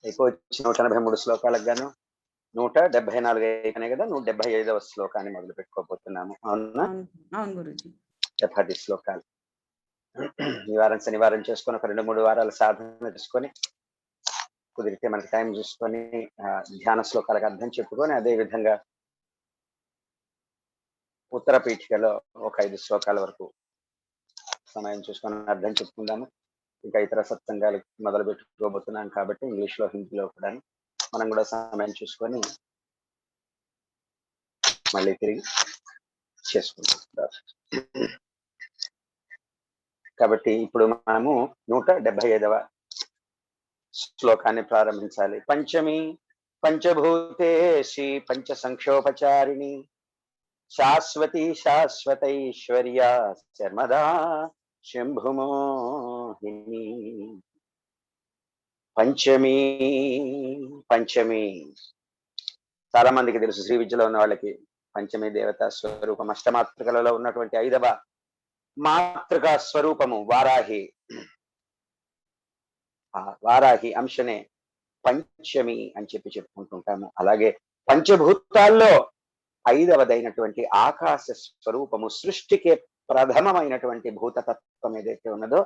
అయిపోయి 183 శ్లోకాలకు గాను 174 అయిపోయినాయి కదా. 175వ శ్లోకాన్ని మొదలు పెట్టుకోబోతున్నాము. అవునా? అవును. అవును గురూజీ. 10 శ్లోకాలు. ఈ వారం శనివారం చేసుకొని ఒక 2-3 వారాలు సాధన చేసుకొని కుదిరితే మనకి టైం చూసుకొని ధ్యాన శ్లోకాలకు అర్థం చెప్పుకొని అదే విధంగా ఉత్తర పీఠికలో ఒక 5 శ్లోకాల వరకు సమయం చూసుకొని అర్థం చెప్పుకుందాము. ఇంకా ఇతర సత్సంగాలు మొదలు పెట్టుకోబోతున్నాం కాబట్టి ఇంగ్లీష్లో హిందీలో కూడా మనం కూడా సమయం చూసుకొని మళ్ళీ తిరిగి చేసుకుంటాం. కాబట్టి ఇప్పుడు మనము 175వ శ్లోకాన్ని ప్రారంభించాలి. పంచమి పంచభూతేషి పంచ సంక్షోపచారిణి శాశ్వతి శాశ్వతైశ్వర్య శర్మదా శంభుమోహిని. పంచమి పంచమి చాలా మందికి తెలుసు, శ్రీ విద్యలో ఉన్న వాళ్ళకి పంచమి దేవతా స్వరూపం. అష్టమాతృకలలో ఉన్నటువంటి 5వ మాతృకా స్వరూపము వారాహి. వారాహి అంశనే పంచమి అని చెప్పుకుంటుంటాము. అలాగే పంచభూతాల్లో 5వదైనటువంటి ఆకాశ స్వరూపము, సృష్టికి ప్రథమమైనటువంటి భూతతత్వం ఏదైతే ఉన్నదో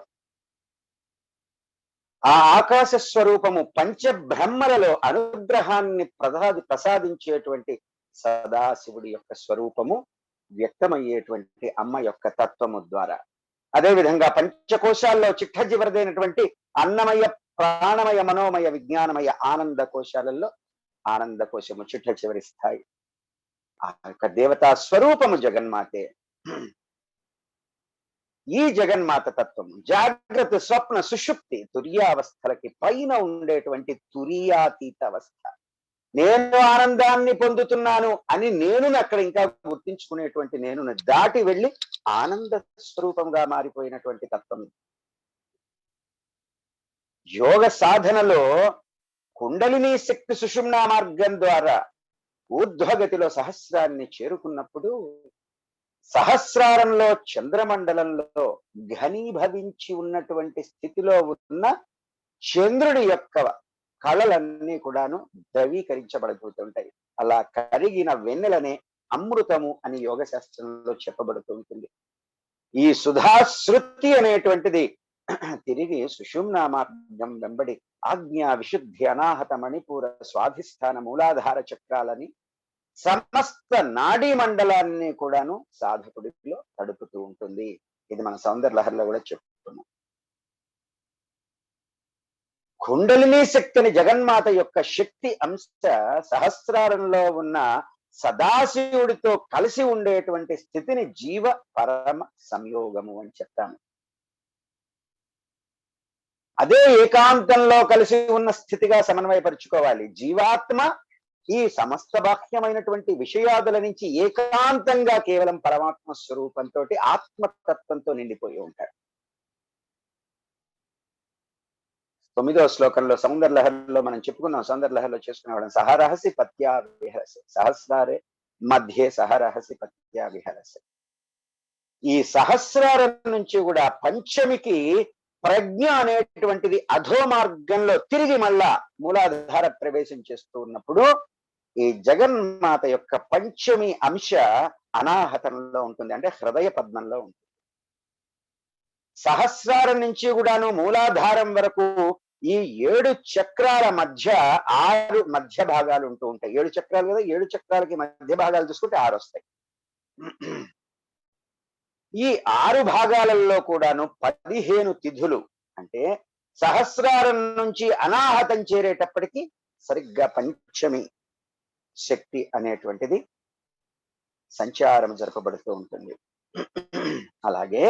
ఆ ఆకాశ స్వరూపము పంచబ్రహ్మలలో అనుగ్రహాన్ని ప్రసాదించేటువంటి సదాశివుడి యొక్క స్వరూపము వ్యక్తమయ్యేటువంటి అమ్మ యొక్క తత్వము ద్వారా. అదేవిధంగా పంచకోశాల్లో చిట్టజివరదైనటువంటి అన్నమయ ప్రాణమయ మనోమయ విజ్ఞానమయ ఆనంద కోశాలలో ఆనంద కోశము చిట్ట చివరి స్థాయి. ఆ యొక్క దేవతా స్వరూపము జగన్మాతే. ఈ జగన్మాత తత్వం జాగ్రత్త స్వప్న సుషుప్తి తుర్యావస్థలకి పైన ఉండేటువంటి తురియాతీత అవస్థ. నేను ఆనందాన్ని పొందుతున్నాను అని నేనుని అక్కడ ఇంకా గుర్తించుకునేటువంటి నేనుని దాటి వెళ్ళి ఆనంద స్వరూపంగా మారిపోయినటువంటి తత్వం. యోగ సాధనలో కుండలిని శక్తి సుషుమ్నా మార్గం ద్వారా ఊర్ధ్వగతిలో సహస్రాన్ని చేరుకున్నప్పుడు సహస్రారంలో చంద్రమండలంలో ఘనీభవించి ఉన్నటువంటి స్థితిలో ఉన్న చంద్రుడి యొక్క కళలన్నీ కూడాను ద్రవీకరించబడుతుంటాయి. అలా కరిగిన వెన్నెలనే అమృతము అని యోగ శాస్త్రంలో చెప్పబడుతూ ఉంటుంది. ఈ సుధాశృతి అనేటువంటిది తిరిగి సుషుమ్నా మార్గం వెంబడి ఆజ్ఞా విశుద్ధి అనాహత మణిపూర స్వాధిష్టాన మూలాధార చక్రాలని సమస్త నాడీ మండలాన్ని కూడాను సాధకుడిలో తడుపుతూ ఉంటుంది. ఇది మన సౌందర్యలహరిలో కూడా చెప్పుకున్నాం. కుండలిని శక్తిని జగన్మాత యొక్క శక్తి అంశ సహస్రారంలో ఉన్న సదాశివుడితో కలిసి ఉండేటువంటి స్థితిని జీవ పరమ సంయోగము అని చెప్తాము. అదే ఏకాంతంలో కలిసి ఉన్న స్థితిగా సమన్వయపరుచుకోవాలి. జీవాత్మ ఈ సమస్త బాహ్యమైనటువంటి విషయాదుల నుంచి ఏకాంతంగా కేవలం పరమాత్మ స్వరూపంతో ఆత్మతత్వంతో నిండిపోయి ఉంటాడు. 9వ శ్లోకంలో సౌందర్యలహరిలో మనం చెప్పుకున్నాం. సౌందర్యలహరిలో చేసుకునేవాళ్ళం సహరహసి పత్యా విహరసి సహస్రారే మధ్యే సహరహసి పత్యా విహరసి. ఈ సహస్రారం నుంచి కూడా పంచమికి ప్రజ్ఞ అనేటువంటిది అధో మార్గంలో తిరిగి మళ్ళా మూలాధార ప్రవేశం చేస్తూ ఉన్నప్పుడు ఈ జగన్మాత యొక్క పంచమి అంశ అనాహతంలో ఉంటుంది, అంటే హృదయ పద్మంలో ఉంటుంది. సహస్రారం నుంచి కూడాను మూలాధారం వరకు ఈ 7 చక్రాల మధ్య 6 మధ్య భాగాలు ఉంటూ ఉంటాయి. 7 చక్రాలు కదా, 7 చక్రాలకి మధ్య భాగాలు చూసుకుంటే 6 వస్తాయి. ఈ 6 భాగాలలో కూడాను 15 తిథులు, అంటే సహస్రారం నుంచి అనాహతం చేరేటప్పటికి సరిగ్గా పంచమి శక్తి అనేటువంటిది సంచారం జరపబడుతూ ఉంటుంది. అలాగే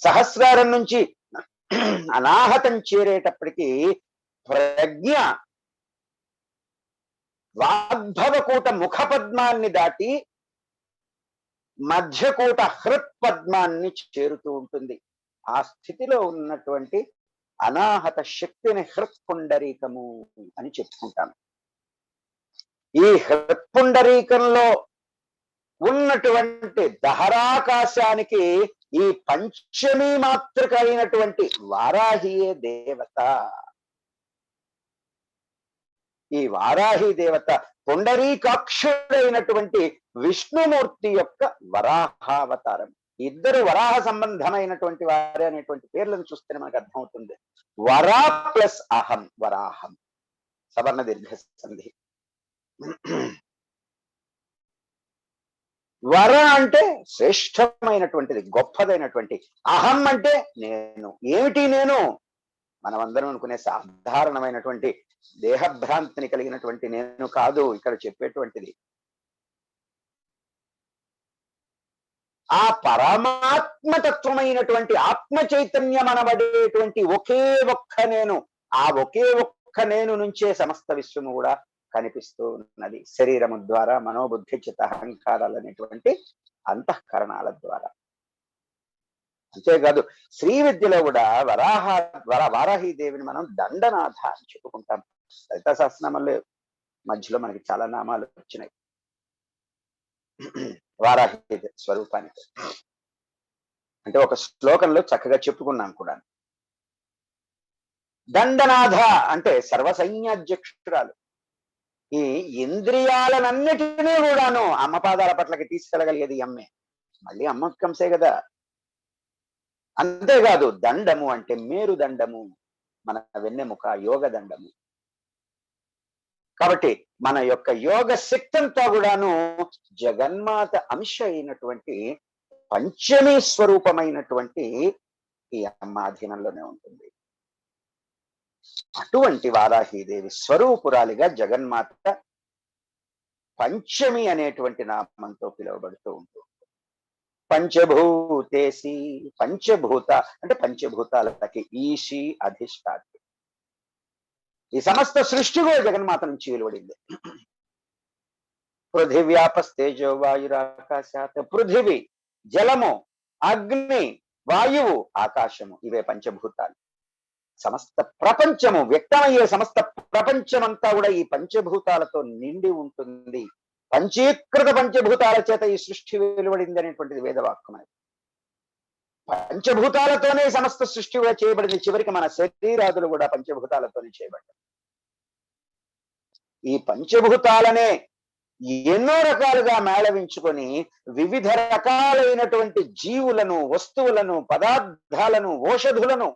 సహస్రారం నుంచి అనాహతం చేరేటప్పటికి ప్రజ్ఞ వాగ్భవకూట ముఖపద్మాన్ని దాటి మధ్యకూట హృత్పద్మాన్ని చేరుతూ ఉంటుంది. ఆ స్థితిలో ఉన్నటువంటి అనాహత శక్తిని హృత్పుండరీకము అని చెప్పుకుంటాం. ఈ హృత్పుండరీకంలో ఉన్నటువంటి దహరాకాశానికి ఈ పంచమీ మాతృక అయినటువంటి వారాహియే దేవత. ఈ వారాహి దేవత పుండరీకాక్షుడైనటువంటి విష్ణుమూర్తి యొక్క వరాహావతారం. ఇద్దరు వరాహ సంబంధమైనటువంటి వారే అనేటువంటి పేర్లను చూస్తేనే మనకు అర్థమవుతుంది. వరా ప్లస్ అహం, వరాహం, సవర్ణ దీర్ఘ సంధి. వర అంటే శ్రేష్టమైనటువంటిది, గొప్పదైనటువంటి. అహం అంటే నేను. ఏమిటి నేను? మనమందరం అనుకునే సాధారణమైనటువంటి దేహభ్రాంతిని కలిగినటువంటి నేను కాదు ఇక్కడ చెప్పేటువంటిది. ఆ పరమాత్మతత్వమైనటువంటి ఆత్మ చైతన్యం అనబడేటువంటి ఒకే ఒక్క నేను. ఆ ఒకే ఒక్క నేను నుంచే సమస్త విశ్వము కూడా కనిపిస్తూ ఉన్నది. శరీరము ద్వారా, మనోబుద్ధి చిత్త అహంకారాలు అనేటువంటి అంతఃకరణాల ద్వారా. అంతేకాదు శ్రీ విద్యలో కూడా వారాహీదేవిని మనం దండనాథ అని చెప్పుకుంటాం. లలితా సహస్రనామంలో మధ్యలో మనకి చాలా నామాలు వచ్చినాయి వారాహి స్వరూపానికి. అంటే ఒక శ్లోకంలో చక్కగా చెప్పుకున్నాం కూడా. దండనాథ అంటే సర్వసైన్యాధ్యక్షురాలు. ఈ ఇంద్రియాలన్నిటినీ కూడాను అమ్మ పాదాల పట్లకి తీసుకెళ్ళగలిగేది అమ్మే. మళ్ళీ అమ్మ కంసే కదా. అంతేకాదు దండము అంటే మేరు దండము, మన వెన్నెముక, యోగ దండము. కాబట్టి మన యొక్క యోగ శక్తి అంతా కూడాను జగన్మాత అంశ అయినటువంటి పంచమీ స్వరూపమైనటువంటి ఈ అమ్మ అధీనంలోనే ఉంటుంది. అటువంటి వారాహీదేవి స్వరూపురాలిగా జగన్మాత పంచమి అనేటువంటి నామంతో పిలువబడుతూ ఉంటుంది. పంచభూతేసి, పంచభూత అంటే పంచభూతాలకి ఈశి అధిష్టాత్రి. ఈ సమస్త సృష్టి కూడా జగన్మాత నుంచి వెలువడింది. పృథివ్యాపస్తేజో వాయురాకాశాత్. పృథివి, జలము, అగ్ని, వాయువు, ఆకాశము, ఇవే పంచభూతాలు. సమస్త ప్రపంచము, వ్యక్తమయ్యే సమస్త ప్రపంచమంతా కూడా ఈ పంచభూతాలతో నిండి ఉంటుంది. పంచీకృత పంచభూతాల చేత ఈ సృష్టి వెలువడింది అనేటువంటిది వేదవాక్యం. పంచభూతాలతోనే సమస్త సృష్టి కూడా చేయబడింది. చివరికి మన శరీరాదులు కూడా పంచభూతాలతోనే చేయబడ్డాయి. ఈ పంచభూతాలనే ఎన్నో రకాలుగా మేళవించుకొని వివిధ రకాలైనటువంటి జీవులను, వస్తువులను, పదార్థాలను, ఓషధులను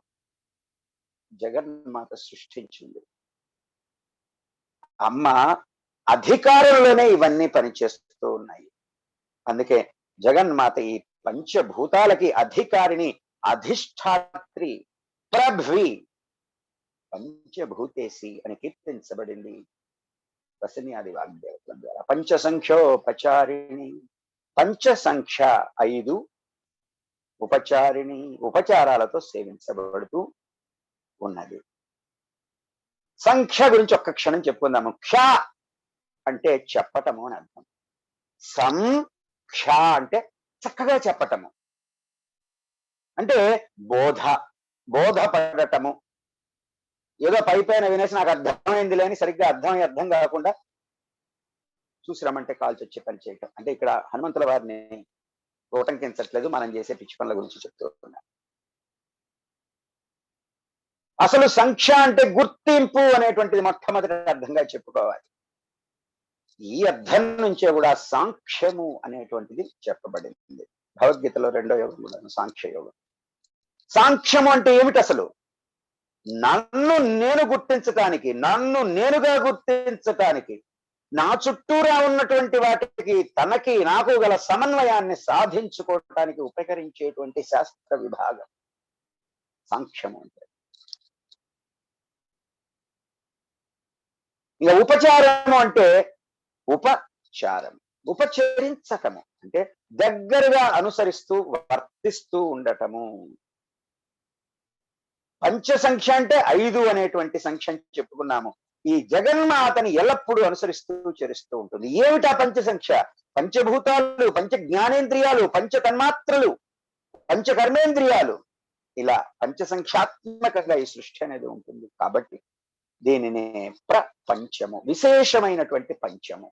జగన్మాత సృష్టించింది. అమ్మ అధికారంలోనే ఇవన్నీ పనిచేస్తూ ఉన్నాయి. అందుకే జగన్మాత ఈ పంచభూతాలకి అధికారిని, అధిష్టాత్రి, ప్రభ్వి, పంచభూతేసి అని కీర్తించబడింది వసన్యాది వాగ్దేవతల ద్వారా. పంచసంఖ్యోపచారిణి, పంచసంఖ్య 5, ఉపచారిణి, ఉపచారాలతో సేవించబడుతూ ఉన్నది. సంఖ్య గురించి ఒక్క క్షణం చెప్పుకుందాము. క్ష అంటే చెప్పటము అని అర్థం. సంఖ్య అంటే చక్కగా చెప్పటము, అంటే బోధపడటము. ఏదో పైపైన వినేసి నాకు అర్థమైంది లేని సరిగ్గా అర్థం కాకుండా చూసి రమ్మంటే కాల్చి వచ్చే పని చేయటం. అంటే ఇక్కడ హనుమంతుల వారిని ఉటంకించట్లేదు, మనం చేసే పిచ్చి పనుల గురించి చెప్తూ ఉన్నాం. అసలు సంఖ్య అంటే గుర్తింపు అనేటువంటిది మొట్టమొదటి అర్థంగా చెప్పుకోవాలి. ఈ అర్థం నుంచే కూడా సాంఖ్యము అనేటువంటిది చెప్పబడింది. భగవద్గీతలో 2వ యోగం కూడా సాంఖ్య యోగం. సాంఖ్యము అంటే ఏమిటి? అసలు నన్ను నేను గుర్తించటానికి, నన్ను నేనుగా గుర్తించటానికి, నా చుట్టూరా ఉన్నటువంటి వాటికి తనకి నాకు గల సమన్వయాన్ని సాధించుకోవటానికి ఉపకరించేటువంటి శాస్త్ర విభాగం సాంఖ్యము అంటే. ఇక ఉపచారము అంటే ఉపచారం, ఉపచరించటము అంటే దగ్గరగా అనుసరిస్తూ వర్తిస్తూ ఉండటము. పంచసంఖ్య అంటే 5 అనేటువంటి సంఖ్య చెప్పుకున్నాము. ఈ జగన్మాతని ఎల్లప్పుడూ అనుసరిస్తూ చరిస్తూ ఉంటుంది. ఏమిటా పంచసంఖ్య? పంచభూతాలు, పంచ జ్ఞానేంద్రియాలు, పంచ తన్మాత్రలు, పంచకర్మేంద్రియాలు, ఇలా పంచసంఖ్యాత్మకంగా ఈ సృష్టి అనేది ఉంటుంది. కాబట్టి దీనినే ప్రపంచము, విశేషమైనటువంటి పంచము,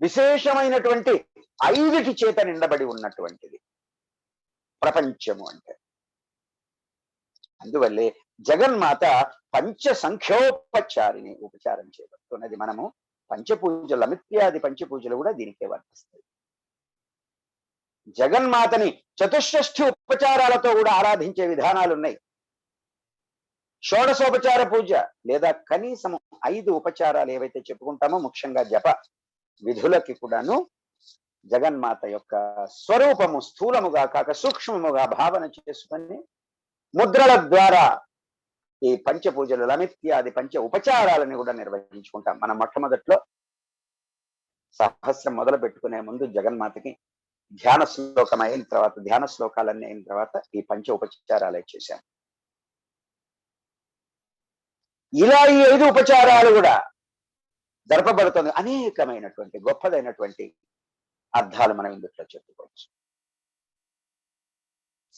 విశేషమైనటువంటి 5 చేత నిండబడి ఉన్నటువంటిది ప్రపంచము అంటే. అందువల్లే జగన్మాత పంచ సంఖ్యోపచారిని ఉపచారం చేయబడుతున్నది. మనము పంచపూజలు, అమిత్యాది పంచపూజలు కూడా దీనికే వర్తిస్తాయి. జగన్మాతని చతుషష్ఠి ఉపచారాలతో కూడా ఆరాధించే విధానాలు ఉన్నాయి. షోడశోపచార పూజ లేదా కనీసం 5 ఉపచారాలు ఏవైతే చెప్పుకుంటామో, ముఖ్యంగా జప విధులకి కూడాను జగన్మాత యొక్క స్వరూపము స్థూలముగా కాక సూక్ష్మముగా భావన చేసుకొని ముద్రల ద్వారా ఈ పంచపూజలు, లమిత్యాది పంచ ఉపచారాలని కూడా నిర్వహించుకుంటాం. మనం మొట్టమొదట్లో సహస్రం మొదలు పెట్టుకునే ముందు జగన్మాతకి ధ్యాన శ్లోకం అయిన తర్వాత, ధ్యాన శ్లోకాలన్నీ అయిన తర్వాత ఈ పంచ ఉపచారాలే చేశాం. ఇలా ఈ 5 ఉపచారాలు కూడా జరపబడుతుంది. అనేకమైనటువంటి గొప్పదైనటువంటి అర్థాలు మనం ఇందులో చెప్పుకోవచ్చు.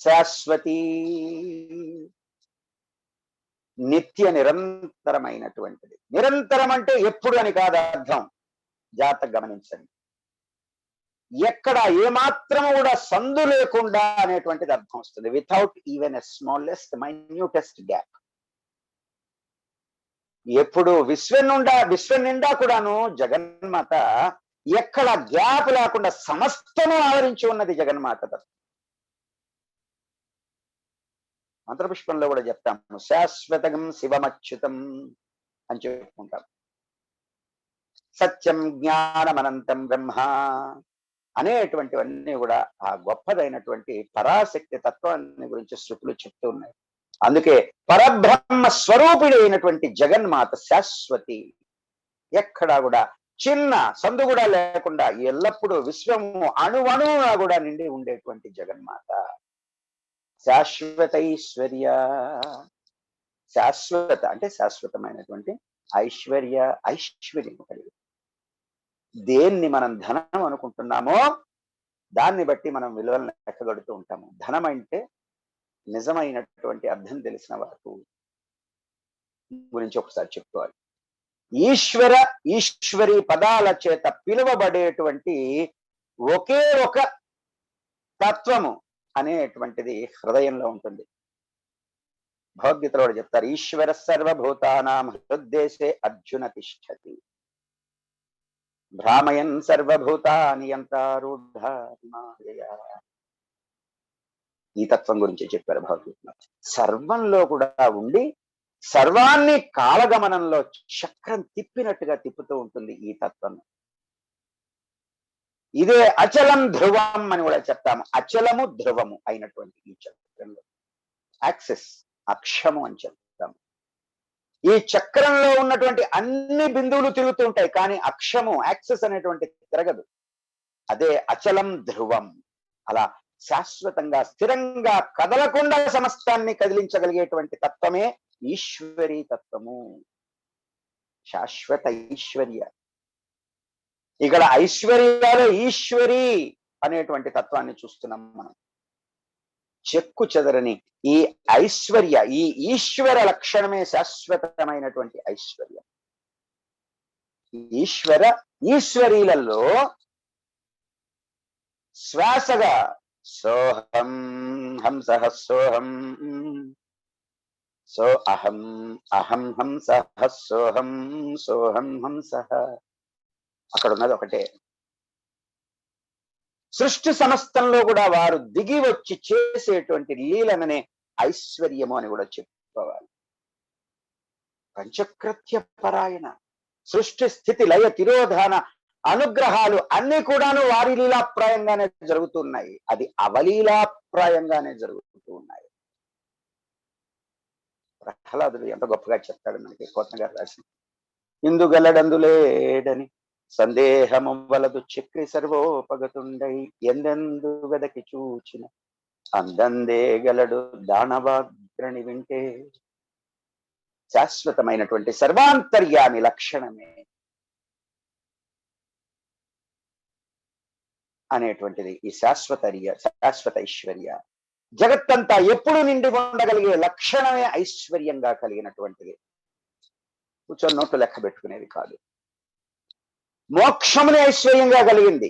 శాశ్వతి, నిత్య నిరంతరమైనటువంటిది. నిరంతరం అంటే ఎప్పుడు అని కాదు అర్థం, జాగ్రత్తగా గమనించండి. ఎక్కడ ఏమాత్రము కూడా సందు లేకుండా అనేటువంటిది అర్థం వస్తుంది. Without even a smallest minutest gap. ఎప్పుడు విశ్వం నిండా కూడాను జగన్మాత ఎక్కడ గ్యాప్ లేకుండా సమస్తము ఆవరించి ఉన్నది జగన్మాత. మంత్రపుష్పంలో కూడా చెప్తాము, శాశ్వతం శివమచ్యుతం అని చెప్పుకుంటాం. సత్యం జ్ఞానమనంతం బ్రహ్మ అనేటువంటివన్నీ కూడా ఆ గొప్పదైనటువంటి పరాశక్తి తత్వాన్ని గురించి శృతులు చెప్తూ ఉన్నాయి. అందుకే పరబ్రహ్మ స్వరూపిడి అయినటువంటి జగన్మాత శాశ్వతి, ఎక్కడా కూడా చిన్న సందు కూడా లేకుండా ఎల్లప్పుడూ విశ్వము అణువణువుగా కూడా నిండి ఉండేటువంటి జగన్మాత శాశ్వతైశ్వర్య. శాశ్వత అంటే శాశ్వతమైనటువంటి ఐశ్వర్యం కలిగి, దేన్ని మనం ధనం అనుకుంటున్నామో దాన్ని బట్టి మనం విలువలను లెక్కగడుతూ ఉంటాము. ధనం అంటే నిజమైనటువంటి అర్థం తెలిసిన వారు గురించి ఒకసారి చెప్పుకోవాలి. ఈశ్వర ఈశ్వరి పదాల చేత పిలువబడేటువంటి ఒకే ఒక తత్వము అనేటువంటిది హృదయంలో ఉంటుంది. భగవద్గీతలో చెప్తారు, ఈశ్వర సర్వభూతానాం హృద్దేశే అర్జున తిష్టతి భ్రామయన్ సర్వభూతాని యంత్రారూఢ హిమాలయ. ఈ తత్వం గురించి చెప్పారు భగవద్గీతలో. సర్వంలో కూడా ఉండి సర్వాన్ని కాలగమనంలో చక్రం తిప్పినట్టుగా తిప్పుతూ ఉంటుంది ఈ తత్వం. ఇదే అచలం ధ్రువం అని కూడా చెప్తాము. అచలము ధ్రువము అయినటువంటి ఈ చక్రంలో యాక్సెస్ అక్షము అని చెప్తాము. ఈ చక్రంలో ఉన్నటువంటి అన్ని బిందువులు తిరుగుతూ ఉంటాయి, కానీ అక్షము యాక్సెస్ అనేటువంటి తిరగదు. అదే అచలం ధ్రువం. అలా శాశ్వతంగా స్థిరంగా కదలకుండా సమస్తాన్ని కదిలించగలిగేటువంటి తత్వమే ఈశ్వరీ తత్వము, శాశ్వత ఐశ్వర్య. ఇక్కడ ఐశ్వర్యాలు ఈశ్వరి అనేటువంటి తత్వాన్ని చూస్తున్నాం మనం. చెక్కు చెదరని ఈ ఐశ్వర్య, ఈ ఈశ్వర లక్షణమే శాశ్వతమైనటువంటి ఐశ్వర్యం. ఈశ్వరీలలో శ్వాసగా సోహం హంసః సోహం, సో అహం అహం హంసః సోహం సోహం హంసః. అక్కడ ఉన్నది ఒకటే. సృష్టి సమస్తంలో కూడా వారు దిగి వచ్చి చేసేటువంటి లీలననే ఐశ్వర్యము అని కూడా చెప్పుకోవాలి. పంచకృత్య పరాయణ, సృష్టి స్థితి లయ తిరోధాన అనుగ్రహాలు అన్ని కూడాను వారి లీలాప్రాయంగానే జరుగుతున్నాయి. అది అవలీలాప్రాయంగానే జరుగుతూ ఉన్నాయి. ప్రహ్లాదుడు ఎంత గొప్పగా చెప్తాడు మనకి, కోట్న గారు రాసి, ఇందుగలడందులేడని సందేహము వలదు చక్రి సర్వోపగతుండై ఎందెందు వెదకి చూచిన అందందే గలడు దానవాగ్రణి వింటే. శాశ్వతమైనటువంటి సర్వాంతర్యామి లక్షణమే అనేటువంటిది ఈ శాశ్వత ఐశ్వర్య. జగత్తంతా ఎప్పుడు నిండి ఉండగలిగే లక్షణమే ఐశ్వర్యంగా కలిగినటువంటిది. కూర్చొని నోట్లు లెక్క పెట్టుకునేది కాదు. మోక్షమునే ఐశ్వర్యంగా కలిగింది,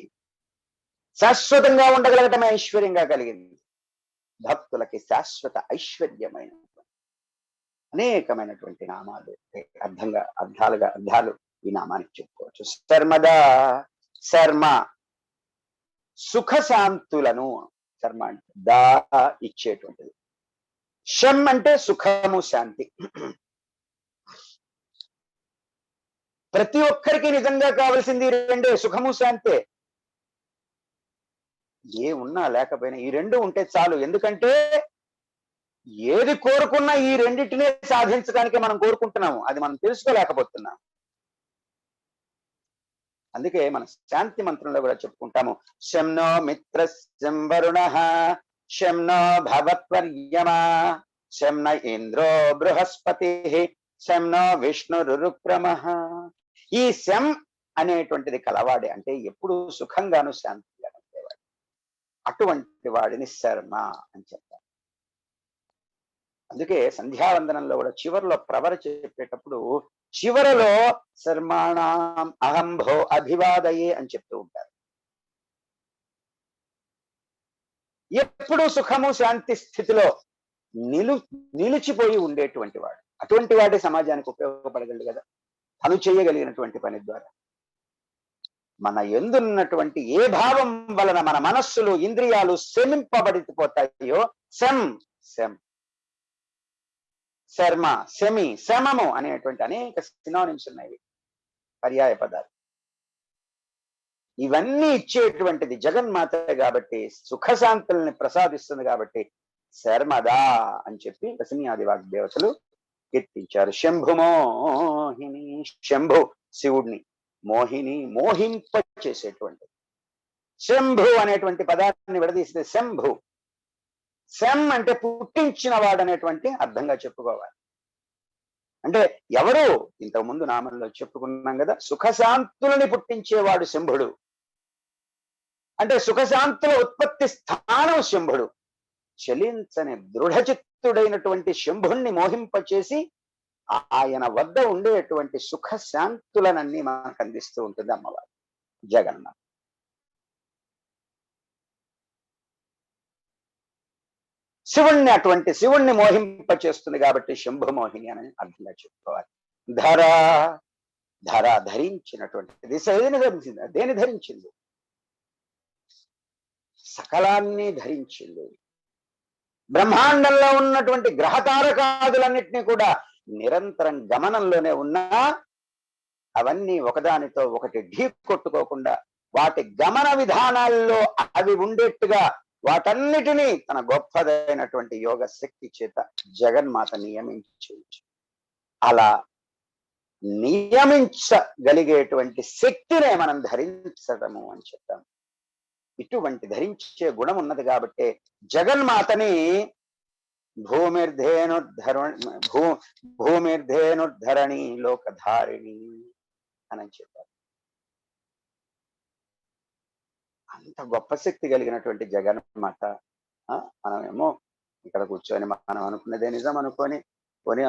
శాశ్వతంగా ఉండగలగటమే ఐశ్వర్యంగా కలిగింది. భక్తులకి శాశ్వత ఐశ్వర్యమైన అనేకమైనటువంటి నామాలు అర్థాలు ఈ నామానికి చెప్పుకోవచ్చు. శర్మదా, శర్మ సుఖశాంతులను, శర్మ అంటే దా ఇచ్చేటువంటిది. శం అంటే సుఖము, శాంతి. ప్రతి ఒక్కరికి నిజంగా కావలసింది రెండే, సుఖము శాంతే. ఏ ఉన్నా లేకపోయినా ఈ రెండు ఉంటే చాలు. ఎందుకంటే ఏది కోరుకున్నా ఈ రెండింటినే సాధించడానికి మనం కోరుకుంటున్నాము, అది మనం తెలుసుకోలేకపోతున్నాం. అందుకే మన శాంతి మంత్రంలో కూడా చెప్పుకుంటాము, శంనో మిత్రస్యం వరుణః శంనో భవత్వర్యమా శంన ఇంద్రో బృహస్పతిః శంనో విష్ణురుక్రమః. ఈ శం అనేటువంటిది కలవాడే అంటే ఎప్పుడు సుఖంగాను శాంతిగాను ఉండేవాడు. అటువంటి వాడిని శర్మ అని చెప్తారు. అందుకే సంధ్యావందనంలో కూడా చివరిలో ప్రవర చెప్పేటప్పుడు చివరలో శర్మాణం అహంభో అభివాదయే అని చెప్తూ ఉంటారు. ఎప్పుడు సుఖము శాంతి స్థితిలో నిలిచిపోయి ఉండేటువంటి వాడు, అటువంటి వాడే సమాజానికి ఉపయోగపడగలడు కదా, తను చేయగలిగినటువంటి పని ద్వారా. మన ఎందున్నటువంటి ఏ భావం వలన మన మనస్సులు ఇంద్రియాలు శమింపబడిపోతాయో, శం శం శర్మ, శమి, శమము అనేటువంటి అనేక సినానిమ్స్ ఉన్నాయి, పర్యాయ పదాలు. ఇవన్నీ ఇచ్చేటువంటిది జగన్మాత కాబట్టి, సుఖశాంతుల్ని ప్రసాదిస్తుంది కాబట్టి శర్మదా అని చెప్పి రసనీయాది వాగ్దేవతలు కీర్తించారు. శంభుమోహిని, శంభు శివుడిని, మోహిని మోహింప చేసేటువంటి. శంభు అనేటువంటి పదాన్ని విడదీస్తే శంభు, శం అంటే పుట్టించిన వాడు అనేటువంటి అర్థంగా చెప్పుకోవాలి. అంటే ఎవరు ఇంతకుముందు నామంలో చెప్పుకున్నాం కదా, సుఖశాంతులని పుట్టించేవాడు శంభుడు. అంటే సుఖశాంతుల ఉత్పత్తి స్థానం శంభుడు. చలించని దృఢచిత్తుడైనటువంటి శంభుణ్ణి మోహింపచేసి ఆయన వద్ద ఉండేటువంటి సుఖశాంతులనన్నీ మనకు అందిస్తూ ఉంటుంది అమ్మవారు జగన్మాత. అటువంటి శివుణ్ణి మోహింప చేస్తుంది కాబట్టి శంభుమోహిని అని అర్థంగా చెప్పుకోవాలి. ధర, ధర ధరించినటువంటి దేని ధరించింది? సకలాన్ని ధరించింది. బ్రహ్మాండంలో ఉన్నటువంటి గ్రహతారకాదులన్నిటినీ కూడా నిరంతరం గమనంలోనే ఉన్నా అవన్నీ ఒకదానితో ఒకటి ఢీ కొట్టుకోకుండా వాటి గమన విధానాల్లో అవి ఉండేట్టుగా వాటన్నిటినీ తన గొప్పదైనటువంటి యోగ శక్తి చేత జగన్మాత నియమించవచ్చు. అలా నియమించగలిగేటువంటి శక్తినే మనం ధరించడము అని చెప్తాము. ఇటువంటి ధరించే గుణం ఉన్నది కాబట్టి జగన్మాతని భూమిర్ధేనుద్ధరణి లోకధారిణి అని చెప్పారు. అంత గొప్ప శక్తి కలిగినటువంటి జగన్మాత. మనమేమో ఇక్కడ కూర్చొని మనం అనుకున్నదే నిజం అనుకొని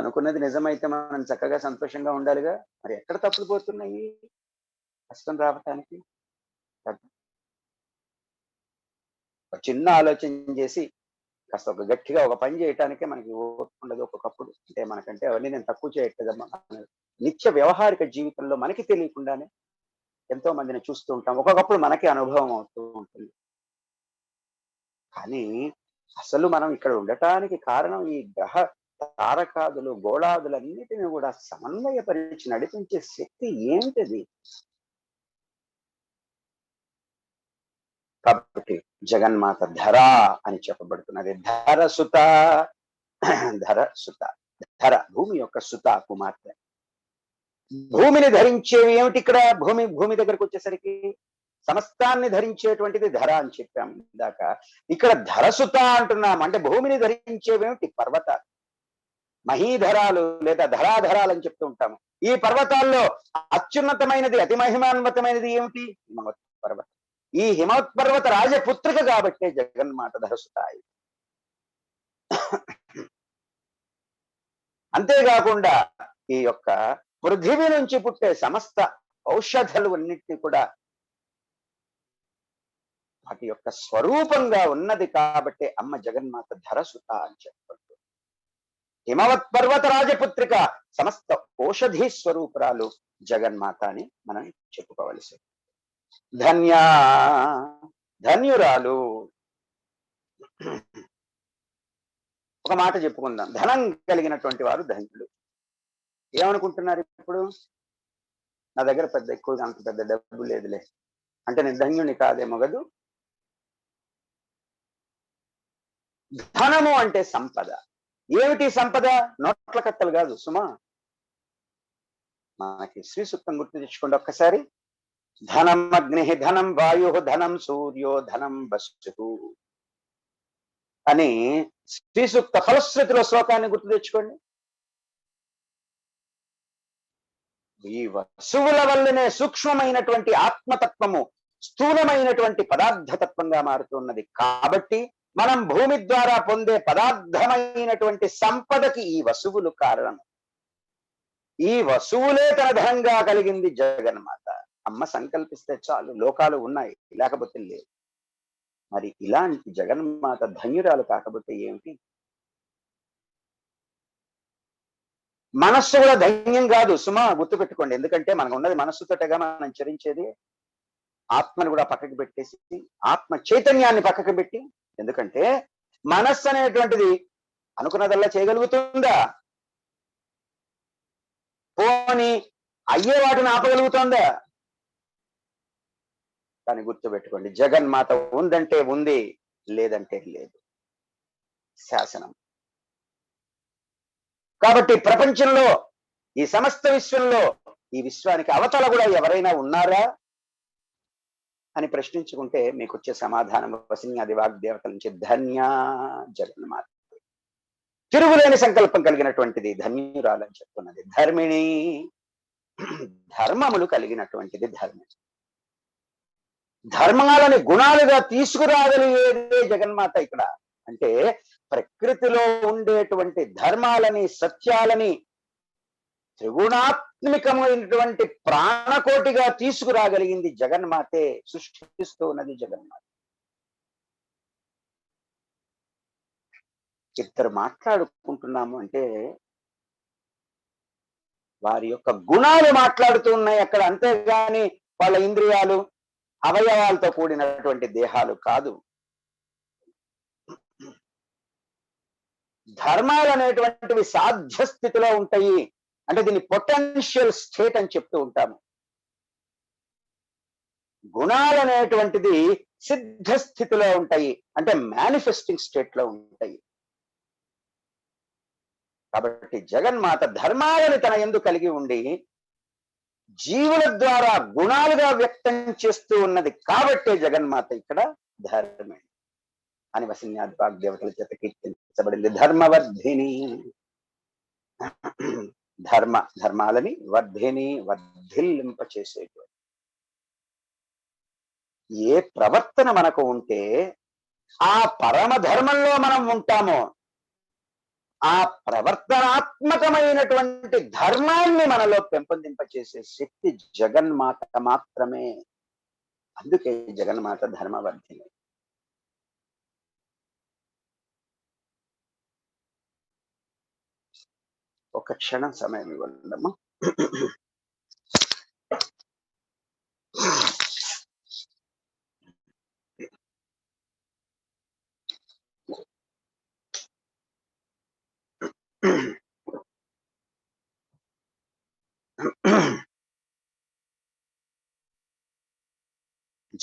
అనుకున్నది నిజమైతే మనం చక్కగా సంతోషంగా ఉండాలిగా. మరి ఎక్కడ తప్పులు పోతున్నాయి కష్టం రావటానికి? చిన్న ఆలోచన చేసి కాస్త ఒక గట్టిగా ఒక పని చేయటానికే మనకి ఉండదు ఒక్కొక్కప్పుడు. అంటే మనకంటే అవన్నీ నేను తక్కువ చేయట్లేదమ్మా. నిత్య వ్యవహారిక జీవితంలో మనకి తెలియకుండానే ఎంతో మందిని చూస్తూ ఉంటాం. ఒక్కొక్కప్పుడు మనకి అనుభవం అవుతూ ఉంటుంది. కానీ అసలు మనం ఇక్కడ ఉండటానికి కారణం ఈ గ్రహ తారకాదులు గోళాదులన్నిటిని కూడా సమన్వయపరిచి నడిపించే శక్తి ఏంటిది? కాబట్టి జగన్మాత ధర అని చెప్పబడుతున్నది. ధరసుత, ధరసుత, ధర భూమి యొక్క సుత కుమార్తె. భూమిని ధరించేవి ఏమిటి? ఇక్కడ భూమి దగ్గరకు వచ్చేసరికి సమస్తాన్ని ధరించేటువంటిది ధర అని చెప్పాం ఇందాక. ఇక్కడ ధరసుత అంటున్నాం. అంటే భూమిని ధరించేవేమిటి? పర్వతాలు, మహీధరాలు లేదా ధరాధరాలు అని చెప్తూ ఉంటాము. ఈ పర్వతాల్లో అత్యున్నతమైనది, అతి మహిమాన్వితమైనది ఏమిటి? హిమవత్ పర్వతం. ఈ హిమవత్ పర్వత రాజపుత్రిక కాబట్టే జగన్మాత ధరసుతాయి. అంతేకాకుండా ఈ యొక్క పృథివీ నుంచి పుట్టే సమస్త ఔషధాలు అన్నిటినీ కూడా వాటి యొక్క స్వరూపంగా ఉన్నది కాబట్టి అమ్మ జగన్మాత ధరసుత అని చెప్పబడుతుంది. హిమవత్ పర్వత రాజపుత్రిక, సమస్త ఔషధి స్వరూపురాలు జగన్మాత అని మనం చెప్పుకోవలసి. ధన్యా, ధన్యురాలు. ఒక మాట చెప్పుకుందాం, ధనం కలిగినటువంటి వారు ధన్యులు. ఏమనుకుంటున్నారు ఇప్పుడు? నా దగ్గర ఎక్కువగా అంత పెద్ద డబ్బు లేదులే అంటే నేను ధన్యుని కాదేమో కదూ. ధనము అంటే సంపద. ఏమిటి సంపద? నోట్ల కట్టలు కాదు సుమా. మనకి శ్రీ సూక్తం గుర్తు తెచ్చుకోండి ఒక్కసారి. ధనం అగ్ని, ధనం వాయు, ధనం సూర్యో, ధనం వస్తు అని శ్రీ సూక్త ఫలశ్రుతిలో శ్లోకాన్ని గుర్తు తెచ్చుకోండి. ఈ వస్తువుల వల్లనే సూక్ష్మమైనటువంటి ఆత్మతత్వము స్థూలమైనటువంటి పదార్థతత్వంగా మారుతున్నది. కాబట్టి మనం భూమి ద్వారా పొందే పదార్థమైనటువంటి సంపదకి ఈ వస్తువులు కారణం. ఈ వస్తువులే తన ధనంగా కలిగింది జగన్మాత. అమ్మ సంకల్పిస్తే చాలు, లోకాలు ఉన్నాయి, లేకపోతే లేవు. మరి ఇలాంటి జగన్మాత ధన్యురాలు కాకపోతే ఏమిటి? మనస్సు కూడా ధన్యం కాదు సుమా, గుర్తుపెట్టుకోండి. ఎందుకంటే మనకు ఉన్నది మనస్సుతోటగా మనం చరించేది. ఆత్మను కూడా పక్కకి పెట్టేసి, ఆత్మ చైతన్యాన్ని పక్కకి పెట్టి, ఎందుకంటే మనస్సు అనేటువంటిది అనుకున్నదల్లా చేయగలుగుతుందా? పోని అయ్యే వాటిని ఆపగలుగుతుందా? కానీ గుర్తుపెట్టుకోండి, జగన్మాత ఉందంటే ఉంది, లేదంటే లేదు. శాసనం. కాబట్టి ప్రపంచంలో, ఈ సమస్త విశ్వంలో, ఈ విశ్వానికి అవతల కూడా ఎవరైనా ఉన్నారా అని ప్రశ్నించుకుంటే మీకు వచ్చే సమాధానం వసిన్యాది వాగ్దేవతల నుంచి ధన్యా జగన్మాత. తిరుగులేని సంకల్పం కలిగినటువంటిది, ధన్యురాలని చెప్తున్నది. ధర్మిణి, ధర్మములు కలిగినటువంటిది ధర్మిణి. ధర్మాలని గుణాలుగా తీసుకురాగలిగేదే జగన్మాత ఇక్కడ. అంటే ప్రకృతిలో ఉండేటువంటి ధర్మాలని, సత్యాలని త్రిగుణాత్మికమైనటువంటి ప్రాణకోటిగా తీసుకురాగలిగింది జగన్మాతే. సృష్టిస్తూ ఉన్నది జగన్మాత. ఇద్దరు మాట్లాడుకుంటున్నాము అంటే వారి యొక్క గుణాలు మాట్లాడుతూ ఉన్నాయి అక్కడ, అంతేగాని వాళ్ళ ఇంద్రియాలు, అవయవాలతో కూడినటువంటి దేహాలు కాదు. ధర్మాలు అనేటువంటివి సాధ్య స్థితిలో ఉంటాయి. అంటే దీన్ని పొటెన్షియల్ స్టేట్ అని చెప్తూ ఉంటాము. గుణాలు అనేటువంటిది సిద్ధ స్థితిలో ఉంటాయి, అంటే మేనిఫెస్టింగ్ స్టేట్ లో ఉంటాయి. కాబట్టి జగన్మాత ధర్మాలను తన యందు కలిగి ఉండి జీవుల ద్వారా గుణాలుగా వ్యక్తం చేస్తూ ఉన్నది. కాబట్టే జగన్మాత ఇక్కడ ధర్మే అని వసిన్యాది వాగ్దేవతల చేత కీర్తించబడింది. ధర్మవర్ధిని. ధర్మాలని వర్ధిని, వర్ధిల్లింప చేసేటువంటి ఏ ప్రవర్తన మనకు ఉంటే ఆ పరమ ధర్మంలో మనం ఉంటామో, ఆ ప్రవర్తనాత్మకమైనటువంటి ధర్మాన్ని మనలో పెంపొందింపచేసే శక్తి జగన్మాత మాత్రమే. అందుకే జగన్మాత ధర్మవర్ధిని. ఒక క్షణం సమయం ఇవ్వండమ్మా.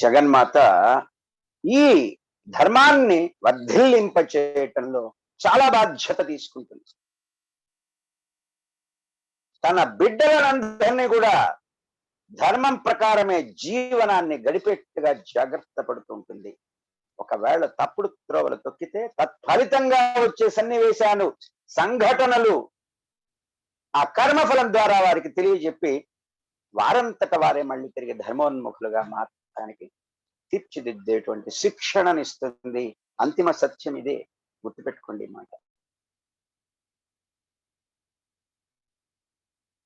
జగన్మాత ఈ ధర్మాన్ని వర్ధిల్లింప చేయటంలో చాలా బాధ్యత తీసుకుంటుంది. తన బిడ్డలందరినీ కూడా ధర్మం ప్రకారమే జీవనాన్ని గడిపేట్టుగా జాగ్రత్త పడుతుంటుంది. ఒకవేళ తప్పుడు త్రోవలు తొక్కితే తత్ఫలితంగా వచ్చే సన్నివేశాలు, సంఘటనలు ఆ కర్మఫలం ద్వారా వారికి తెలియజెప్పి వారంతట వారే మళ్ళీ తిరిగి ధర్మోన్ముఖులుగా మార్చడానికి తీర్చిదిద్దేటువంటి శిక్షణనిస్తుంది. అంతిమ సత్యం ఇదే, గుర్తుపెట్టుకోండి మాట.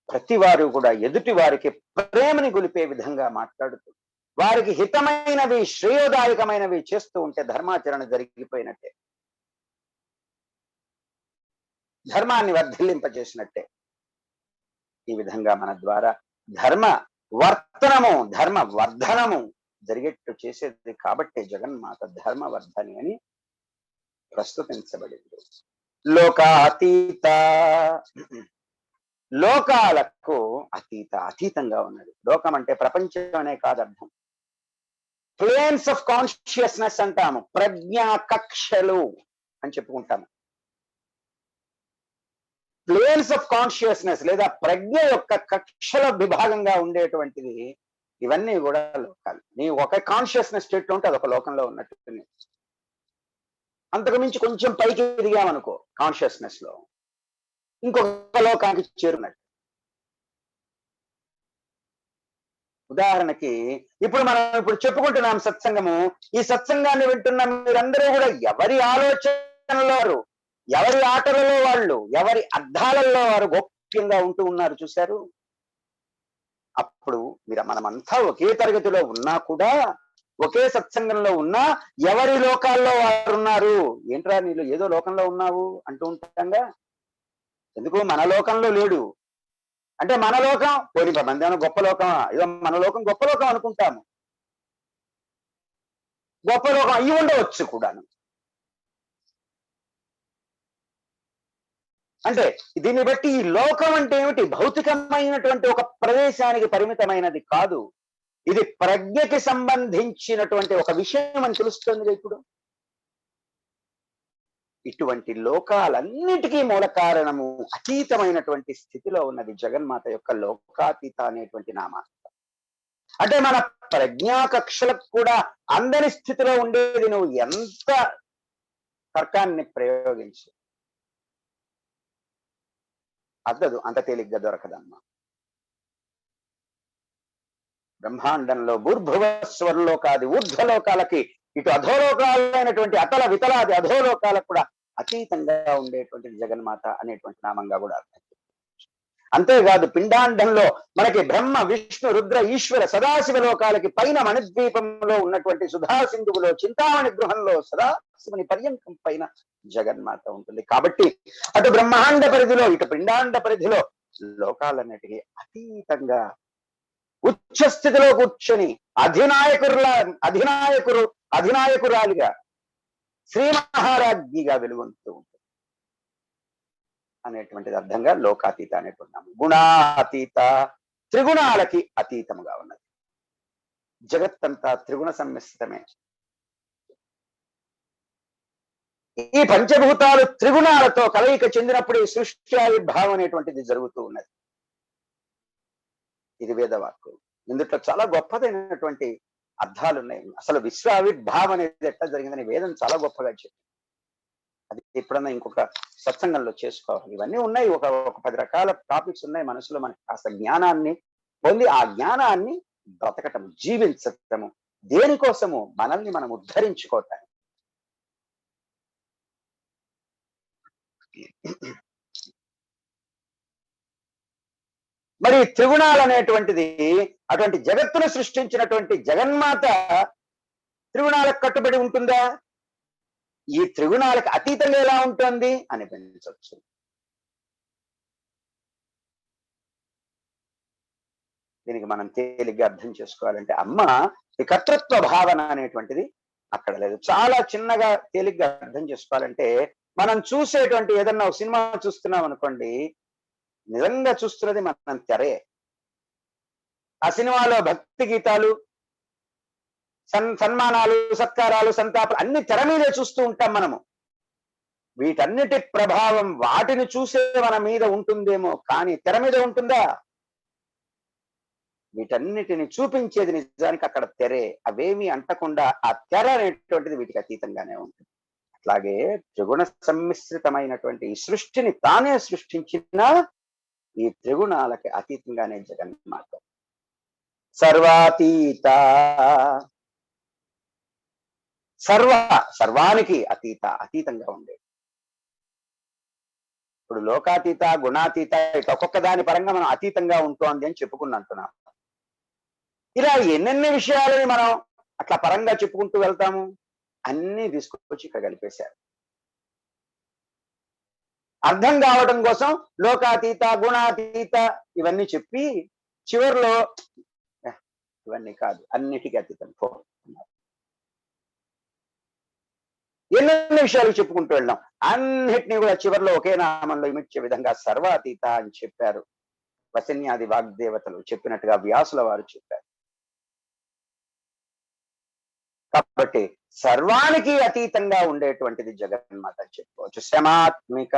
ప్రతి వారు కూడా ఎదుటి వారికి ప్రేమని గొలిపే విధంగా మాట్లాడుతూ వారికి హితమైనవి, శ్రేయోదాయకమైనవి చేస్తూ ఉంటే ధర్మాచరణ జరిగిపోయినట్టే. ధర్మాన్ని వర్ధిల్లింపజేసినట్టే. ఈ విధంగా మన ద్వారా ధర్మ ధర్మ వర్ధనము జరిగేట్టు చేసేది కాబట్టే జగన్మాత ధర్మవర్ధని అని ప్రస్తుతించబడింది. లోకాతీత, లోకాలకు అతీతంగా ఉన్నది. లోకం అంటే ప్రపంచం అనే కాదు అర్థం. ప్లేన్స్ ఆఫ్ కాన్షియస్నెస్ అంటాము, ప్రజ్ఞా కక్షలు అని చెప్పుకుంటాము. ప్లేన్స్ ఆఫ్ కాన్షియస్నెస్ లేదా ప్రజ్ఞ యొక్క కక్షల విభాగంగా ఉండేటువంటిది ఇవన్నీ కూడా లోకాలు. నీ ఒక కాన్షియస్నెస్ స్టేట్ లో ఉంటే అదొక లోకంలో ఉన్నట్టు. అంతకు మించి కొంచెం పైకి ఎదిగామనుకో కాన్షియస్నెస్ లో, ఇంకొక లోకానికి చేరున్నట్టు. ఉదాహరణకి మనం చెప్పుకుంటున్నాం సత్సంగము. ఈ సత్సంగాన్ని వింటున్న మీరందరూ కూడా ఎవరి ఆలోచనలో వారు, ఎవరి ఆటలలో వాళ్ళు, ఎవరి అర్థాలలో వారు గోప్యంగా ఉంటూ ఉన్నారు చూశారు. అప్పుడు మనమంతా ఒకే తరగతిలో ఉన్నా కూడా, ఒకే సత్సంగంలో ఉన్నా ఎవరి లోకాల్లో వారు ఉన్నారు. ఏంట్రా నీళ్ళు ఏదో లోకంలో ఉన్నావు అంటూ ఉంటాంగా. ఎందుకు మన లోకంలో లేడు అంటే మన లోకం పోనీ మంది గొప్ప లోకమా, ఏదో మన లోకం గొప్ప లోకం అనుకుంటాము. గొప్ప లోకం అయ్యి ఉండవచ్చు కూడాను. అంటే దీన్ని బట్టి ఈ లోకం అంటే ఏమిటి? భౌతికమైనటువంటి ఒక ప్రదేశానికి పరిమితమైనది కాదు. ఇది ప్రజ్ఞకి సంబంధించినటువంటి ఒక విషయం అని తెలుస్తుంది ఇప్పుడు. ఇటువంటి లోకాలన్నిటికీ మూల కారణము అతీతమైనటువంటి స్థితిలో ఉన్నది జగన్మాత యొక్క లోకాతీత అనేటువంటి నామాంతం. అంటే మన ప్రజ్ఞా కక్షలకు కూడా అందని స్థితిలో ఉండేది నువ్వు ఎంత తర్కాన్ని ప్రయోగించు అద్దదు, అంత తేలిగ్గా దొరకదమ్మా. బ్రహ్మాండంలో భూర్భువ స్వర్లోకాది ఊర్ధ్వలోకాలకి, ఇటు అధోలోకాలైనటువంటి అతల వితలాది అధోలోకాలకు కూడా అతీతంగా ఉండేటువంటి జగన్మాత అనేటువంటి నామంగా కూడా అర్థం. అంతేకాదు పిండాండంలో మనకి బ్రహ్మ విష్ణు రుద్ర ఈశ్వర సదాశివ లోకాలకి పైన మణిద్వీపంలో ఉన్నటువంటి సుధా సింధువులో చింతామణి గృహంలో సదాశివుని పర్యంతం పైన జగన్మాత ఉంటుంది. కాబట్టి అటు బ్రహ్మాండ పరిధిలో ఇటు పిండాండ పరిధిలో లోకాలన్నిటికీ అతీతంగా ఉచ్చ స్థితిలో కూర్చొని అధినాయకురాలిగా శ్రీ మహారాజ్ఞిగా వెలుగొందుతూ ఉంటుంది అనేటువంటిది అర్థంగా లోకాతీత అనేటున్నాము. గుణాతీత, త్రిగుణాలకి అతీతముగా ఉన్నది. జగత్తంతా త్రిగుణ సమ్మిశ్రితమే. ఈ పంచభూతాలు త్రిగుణాలతో కలయిక చెందినప్పుడు ఈ సృష్టి ఆవిర్భావం అనేటువంటిది జరుగుతూ ఉన్నది. ఇది వేదవాక్కు. ఇందులో చాలా గొప్పదైనటువంటి అర్థాలు ఉన్నాయి. అసలు విశ్వ ఆవిర్భావం అనేది ఎట్లా జరిగిందని వేదం చాలా గొప్పగా చెప్పింది. అది ఎప్పుడన్నా ఇంకొక సత్సంగంలో చేసుకోవాలి. ఇవన్నీ ఉన్నాయి, ఒక 10 రకాల టాపిక్స్ ఉన్నాయి మనసులో. మనకి కాస్త జ్ఞానాన్ని పొంది ఆ జ్ఞానాన్ని బ్రతకటము, జీవించటము, దేనికోసము మనల్ని మనం ఉద్ధరించుకోవటానికి. మరి త్రిగుణాలు అనేటువంటిది అటువంటి జగత్తును సృష్టించినటువంటి జగన్మాత త్రిగుణాలకు కట్టుబడి ఉంటుందా? ఈ త్రిగుణాలకు అతీతంగా ఎలా ఉంటుంది అనిపించవచ్చు. దీనికి మనం తేలిగ్గా అర్థం చేసుకోవాలంటే అమ్మ ఈ కర్తృత్వ భావన అనేటువంటిది అక్కడ లేదు. చాలా చిన్నగా తేలిగ్గా అర్థం చేసుకోవాలంటే మనం చూసేటువంటి ఏదన్నా ఒక సినిమా చూస్తున్నాం అనుకోండి, నిజంగా చూస్తున్నది మనం తెరే. ఆ సినిమాలో భక్తి గీతాలు, సన్మానాలు, సత్కారాలు, సంతాపాలు అన్ని తెర మీదే చూస్తూ ఉంటాం మనము. వీటన్నిటి ప్రభావం వాటిని చూసే మన మీద ఉంటుందేమో, కానీ తెర మీద ఉంటుందా? వీటన్నిటిని చూపించేది నిజానికి అక్కడ తెరే. అవేమీ అంటకుండా ఆ తెర అనేటువంటిది వీటికి అతీతంగానే ఉంటుంది. అట్లాగే త్రిగుణ సమ్మిశ్రితమైనటువంటి ఈ సృష్టిని తానే సృష్టించిన ఈ త్రిగుణాలకి అతీతంగానే జగన్మాత. సర్వాతీత, సర్వానికి అతీతంగా ఉండే. ఇప్పుడు లోకాతీత, గుణాతీత ఇట్లా ఒక్కొక్క దాని పరంగా మనం అతీతంగా ఉంటోంది అని చెప్పుకున్నంటున్నాం. ఇలా ఎన్నెన్ని విషయాలని మనం అట్లా పరంగా చెప్పుకుంటూ వెళ్తాము. అన్ని తీసుకొచ్చి ఇక్కడ కలిపేశారు. అర్థం కావడం కోసం లోకాతీత గుణాతీత ఇవన్నీ చెప్పి చివరిలో ఇవన్నీ కాదు, అన్నిటికీ అతీతం పో. ఎన్నెన్ని విషయాలు చెప్పుకుంటూ వెళ్ళాం, అన్నిటినీ కూడా చివరిలో ఒకే నామంలో ఇమిడ్చే విధంగా సర్వాతీత అని చెప్పారు. వసిన్యాది వాగ్దేవతలు చెప్పినట్టుగా వ్యాసుల వారు చెప్పారు. కాబట్టి సర్వానికి అతీతంగా ఉండేటువంటిది జగన్మాత అని చెప్పుకోవచ్చు. శమాత్మిక,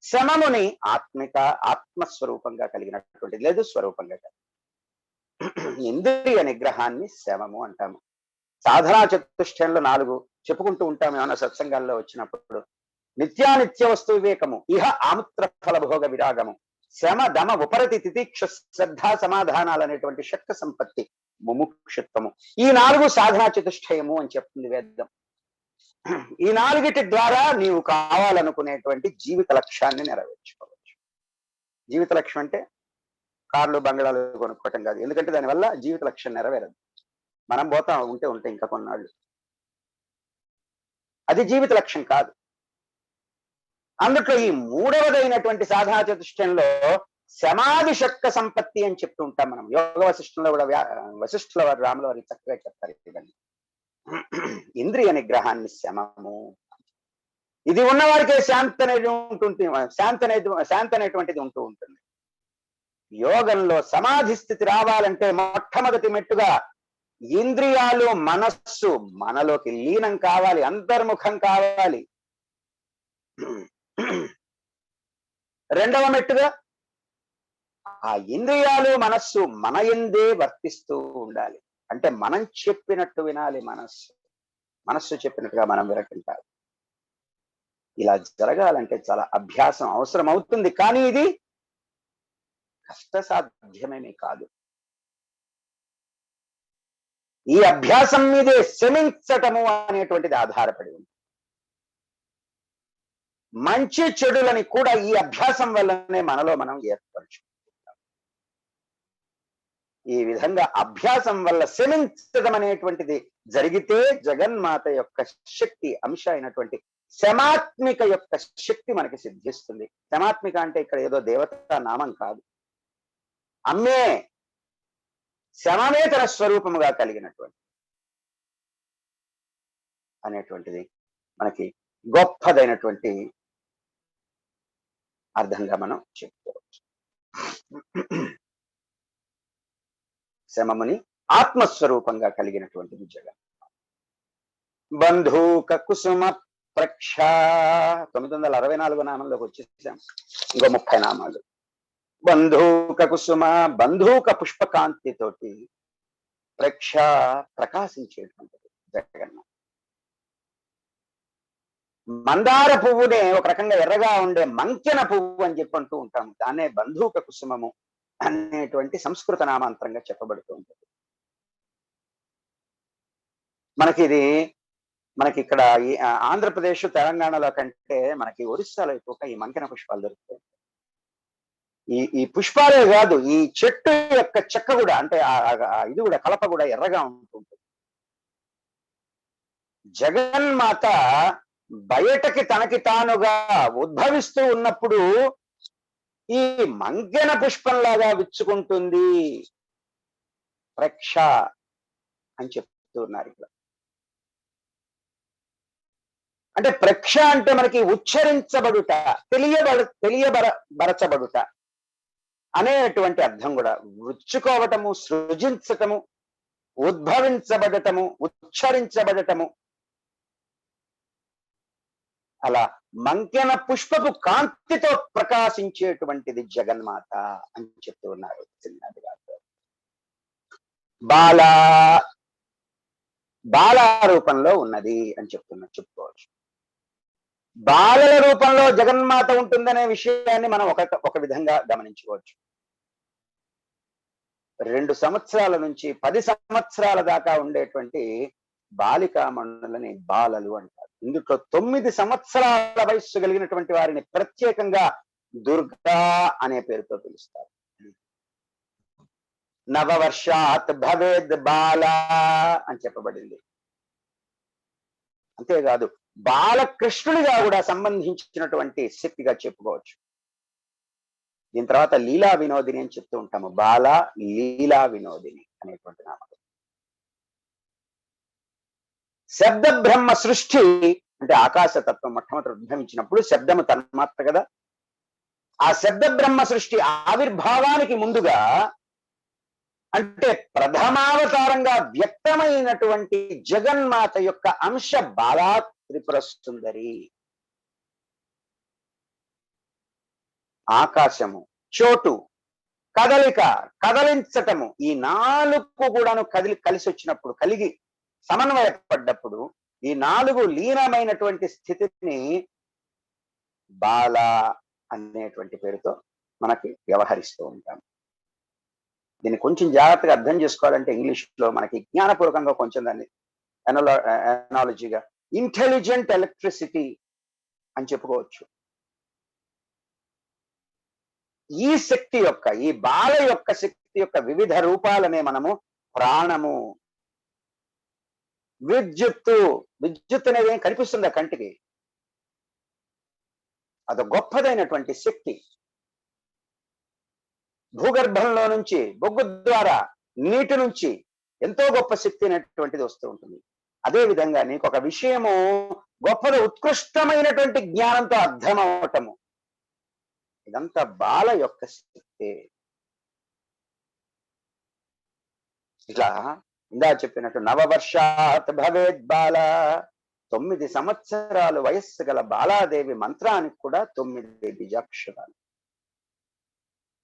శమముని ఆత్మిక, ఆత్మస్వరూపంగా కలిగినటువంటిది, లేదు స్వరూపంగా కలిగి ఇంద్రియ నిగ్రహాన్ని శమము అంటాము. సాధనా చతుష్టయంలో 4 చెప్పుకుంటూ ఉంటాం ఏమన్నా సత్సంగాల్లో వచ్చినప్పుడు. నిత్యానిత్య వస్తు వివేకము, ఇహ ఆముత్ర ఫల భోగ విరాగము, శమ దమ ఉపరతి తితిక్ష శ్రద్ధా సమాధానాలు అనేటువంటి శక్త సంపత్తి, ముముక్షత్వము, ఈ 4 సాధనా చతుష్టయము అని చెప్తుంది వేదం. ఈ 4 ద్వారా నీవు కావాలనుకునేటువంటి జీవిత లక్ష్యాన్ని నెరవేర్చుకోవచ్చు. జీవిత లక్ష్యం అంటే కార్లు బంగ్లాలు కొనుక్కోవటం కాదు, ఎందుకంటే దానివల్ల జీవిత లక్ష్యం నెరవేరదు. మనం పోతాం ఉంటే ఇంకా కొన్నాళ్ళు, అది జీవిత లక్ష్యం కాదు. అందుట్లో ఈ 3వదైనటువంటి సాధనా చతుష్టయంలో సమాధి శక్త సంపత్తి అని చెప్తూ ఉంటాం మనం. యోగ వశిష్ఠంలో కూడా వశిష్ఠుల వారు రాముల వారి చక్కగా చెప్తారు ఇవన్నీ. ఇంద్రియ నిగ్రహాన్ని శమము, ఇది ఉన్నవారికే శాంతి అనేది ఉంటుంది, శాంతి అనేటువంటిది ఉంటూ ఉంటుంది. యోగంలో సమాధి స్థితి రావాలంటే మొట్టమొదటి మెట్టుగా ఇంద్రియాలు మనస్సు మనలోకి లీనం కావాలి, అంతర్ముఖం కావాలి. రెండవ మెట్టుగా ఆ ఇంద్రియాలు మనస్సు మన యందే వర్తిస్తూ ఉండాలి. అంటే మనం చెప్పినట్టు వినాలి, మనస్సు చెప్పినట్టుగా మనం వినకుంటాలి. ఇలా జరగాలంటే చాలా అభ్యాసం అవసరం అవుతుంది, కానీ ఇది కష్టసాధ్యమేమీ కాదు. ఈ అభ్యాసం మీదే శమించటము అనేటువంటిది ఆధారపడి ఉంది. మంచి చెడులని కూడా ఈ అభ్యాసం వల్లనే మనలో మనం ఏర్పరచుకుంటాం. ఈ విధంగా అభ్యాసం వల్ల శమించడం అనేటువంటిది జరిగితే జగన్మాత యొక్క శక్తి అంశ అయినటువంటి శమాత్మిక యొక్క శక్తి మనకి సిద్ధిస్తుంది. శమాత్మిక అంటే ఇక్కడ ఏదో దేవతా నామం కాదు, అమ్మే శమమే తన స్వరూపముగా కలిగినటువంటి అనేటువంటిది మనకి గొప్పదైనటువంటి అర్థంగా మనం చెప్పుకోవచ్చు. శమముని ఆత్మస్వరూపంగా కలిగినటువంటిది జగన్. బంధూక కుసుమ ప్రక్ష 964 నామంలోకి వచ్చేసాం, ఇంకో 30 నామాలు. బంధూక కుసుమ, బంధూక పుష్పకాంతి తోటి ప్రక్ష ప్రకాశించేటువంటిది జగన్మాత. మందార పువ్వునే ఒక రకంగా ఎర్రగా ఉండే మంకెన పువ్వు అని చెప్పంటూ ఉంటాము, దాన్నే బంధూక కుసుమము అనేటువంటి సంస్కృత నామాంతరంగా చెప్పబడుతూ ఉంటుంది. మనకి ఇక్కడ ఈ ఆంధ్రప్రదేశ్ తెలంగాణలో కంటే మనకి ఒరిస్సాలో ఎక్కువగా ఈ మంకెన పుష్పాలు దొరుకుతాయి. ఈ పుష్పాలే కాదు, ఈ చెట్టు యొక్క చెక్క కూడా, అంటే ఇది కూడా కలప కూడా ఎర్రగా ఉంటుంది. జగన్మాత బయటకి తనకి తానుగా ఉద్భవిస్తూ ఉన్నప్పుడు ఈ మంకెన పుష్పంలాగా విచ్చుకుంటుంది, ప్రక్ష అని చెప్తున్నారు ఇక్కడ. అంటే ప్రక్ష అంటే మనకి ఉచ్చరించబడుట, తెలియబరచబడుట అనేటువంటి అర్థం కూడా. విచ్చుకోవటము, సృజించటము, ఉద్భవించబడటము, ఉచ్చరించబడటము. అలా మంకెన పుష్పపు కాంతితో ప్రకాశించేటువంటిది జగన్మాత అని చెప్తూ ఉన్నారు చిన్నది గారు. బాల రూపంలో ఉన్నది అని చెప్పుకోవచ్చు. బాలల రూపంలో జగన్మాత ఉంటుందనే విషయాన్ని మనం ఒక విధంగా గమనించుకోవచ్చు. 2 సంవత్సరాల నుంచి 10 సంవత్సరాల దాకా ఉండేటువంటి బాలికామణులని బాలలు అంటారు. ఇందులో 9 సంవత్సరాల వయస్సు కలిగినటువంటి వారిని ప్రత్యేకంగా దుర్గా అనే పేరుతో పిలుస్తారు. నవవర్షాత్ భవేద్ బాల అని చెప్పబడింది. అంతేకాదు బాలకృష్ణుడిగా కూడా సంబంధించినటువంటి శక్తిగా చెప్పుకోవచ్చు. దీని తర్వాత లీలా వినోదిని అని చెప్తూ ఉంటాము. బాల లీలా వినోదిని అనేటువంటి నామం. శబ్ద బ్రహ్మ సృష్టి అంటే ఆకాశతత్వం మొట్టమొదటి ఉద్భవించినప్పుడు శబ్దము తన్మాత్ర కదా. ఆ శబ్ద బ్రహ్మ సృష్టి ఆవిర్భావానికి ముందుగా అంటే ప్రథమావతారంగా వ్యక్తమైనటువంటి జగన్మాత యొక్క అంశ బాలా త్రిపుర సుందరి. ఆకాశము, చోటు, కదలిక, కదలించటము, ఈ నాలుగు కూడాను కలిసి వచ్చినప్పుడు, కలిగి సమన్వయపడ్డప్పుడు ఈ నాలుగు లీనమైనటువంటి స్థితిని బాల అనేటువంటి పేరుతో మనకి వ్యవహరిస్తూ ఉంటాం. దీన్ని కొంచెం జాగ్రత్తగా అర్థం చేసుకోవాలంటే ఇంగ్లీష్ లో మనకి జ్ఞానపూర్వకంగా కొంచెం దాన్ని ఎనాలజీగా ఇంటెలిజెంట్ ఎలక్ట్రిసిటీ అని చెప్పుకోవచ్చు. ఈ శక్తి యొక్క, ఈ బాల యొక్క శక్తి యొక్క వివిధ రూపాలనే మనము ప్రాణము, విద్యుత్తు. విద్యుత్ అనేది ఏం కనిపిస్తుందా కంటికి? అది గొప్పదైనటువంటి శక్తి. భూగర్భంలో నుంచి, బొగ్గు ద్వారా, నీటి నుంచి ఎంతో గొప్ప శక్తి అనేటువంటిది వస్తూ ఉంటుంది. అదే విధంగా నీకు ఒక విషయము గొప్పది, ఉత్కృష్టమైనటువంటి జ్ఞానంతో అర్థం అవటము, ఇదంతా బాల యొక్క శక్తి. ఇలా ఇందా చెప్పినట్టు నవవర్షాత్ భవేద్ బాల, 9 సంవత్సరాలు వయస్సు గల బాలాదేవి మంత్రానికి కూడా 9 బీజాక్షరాలు.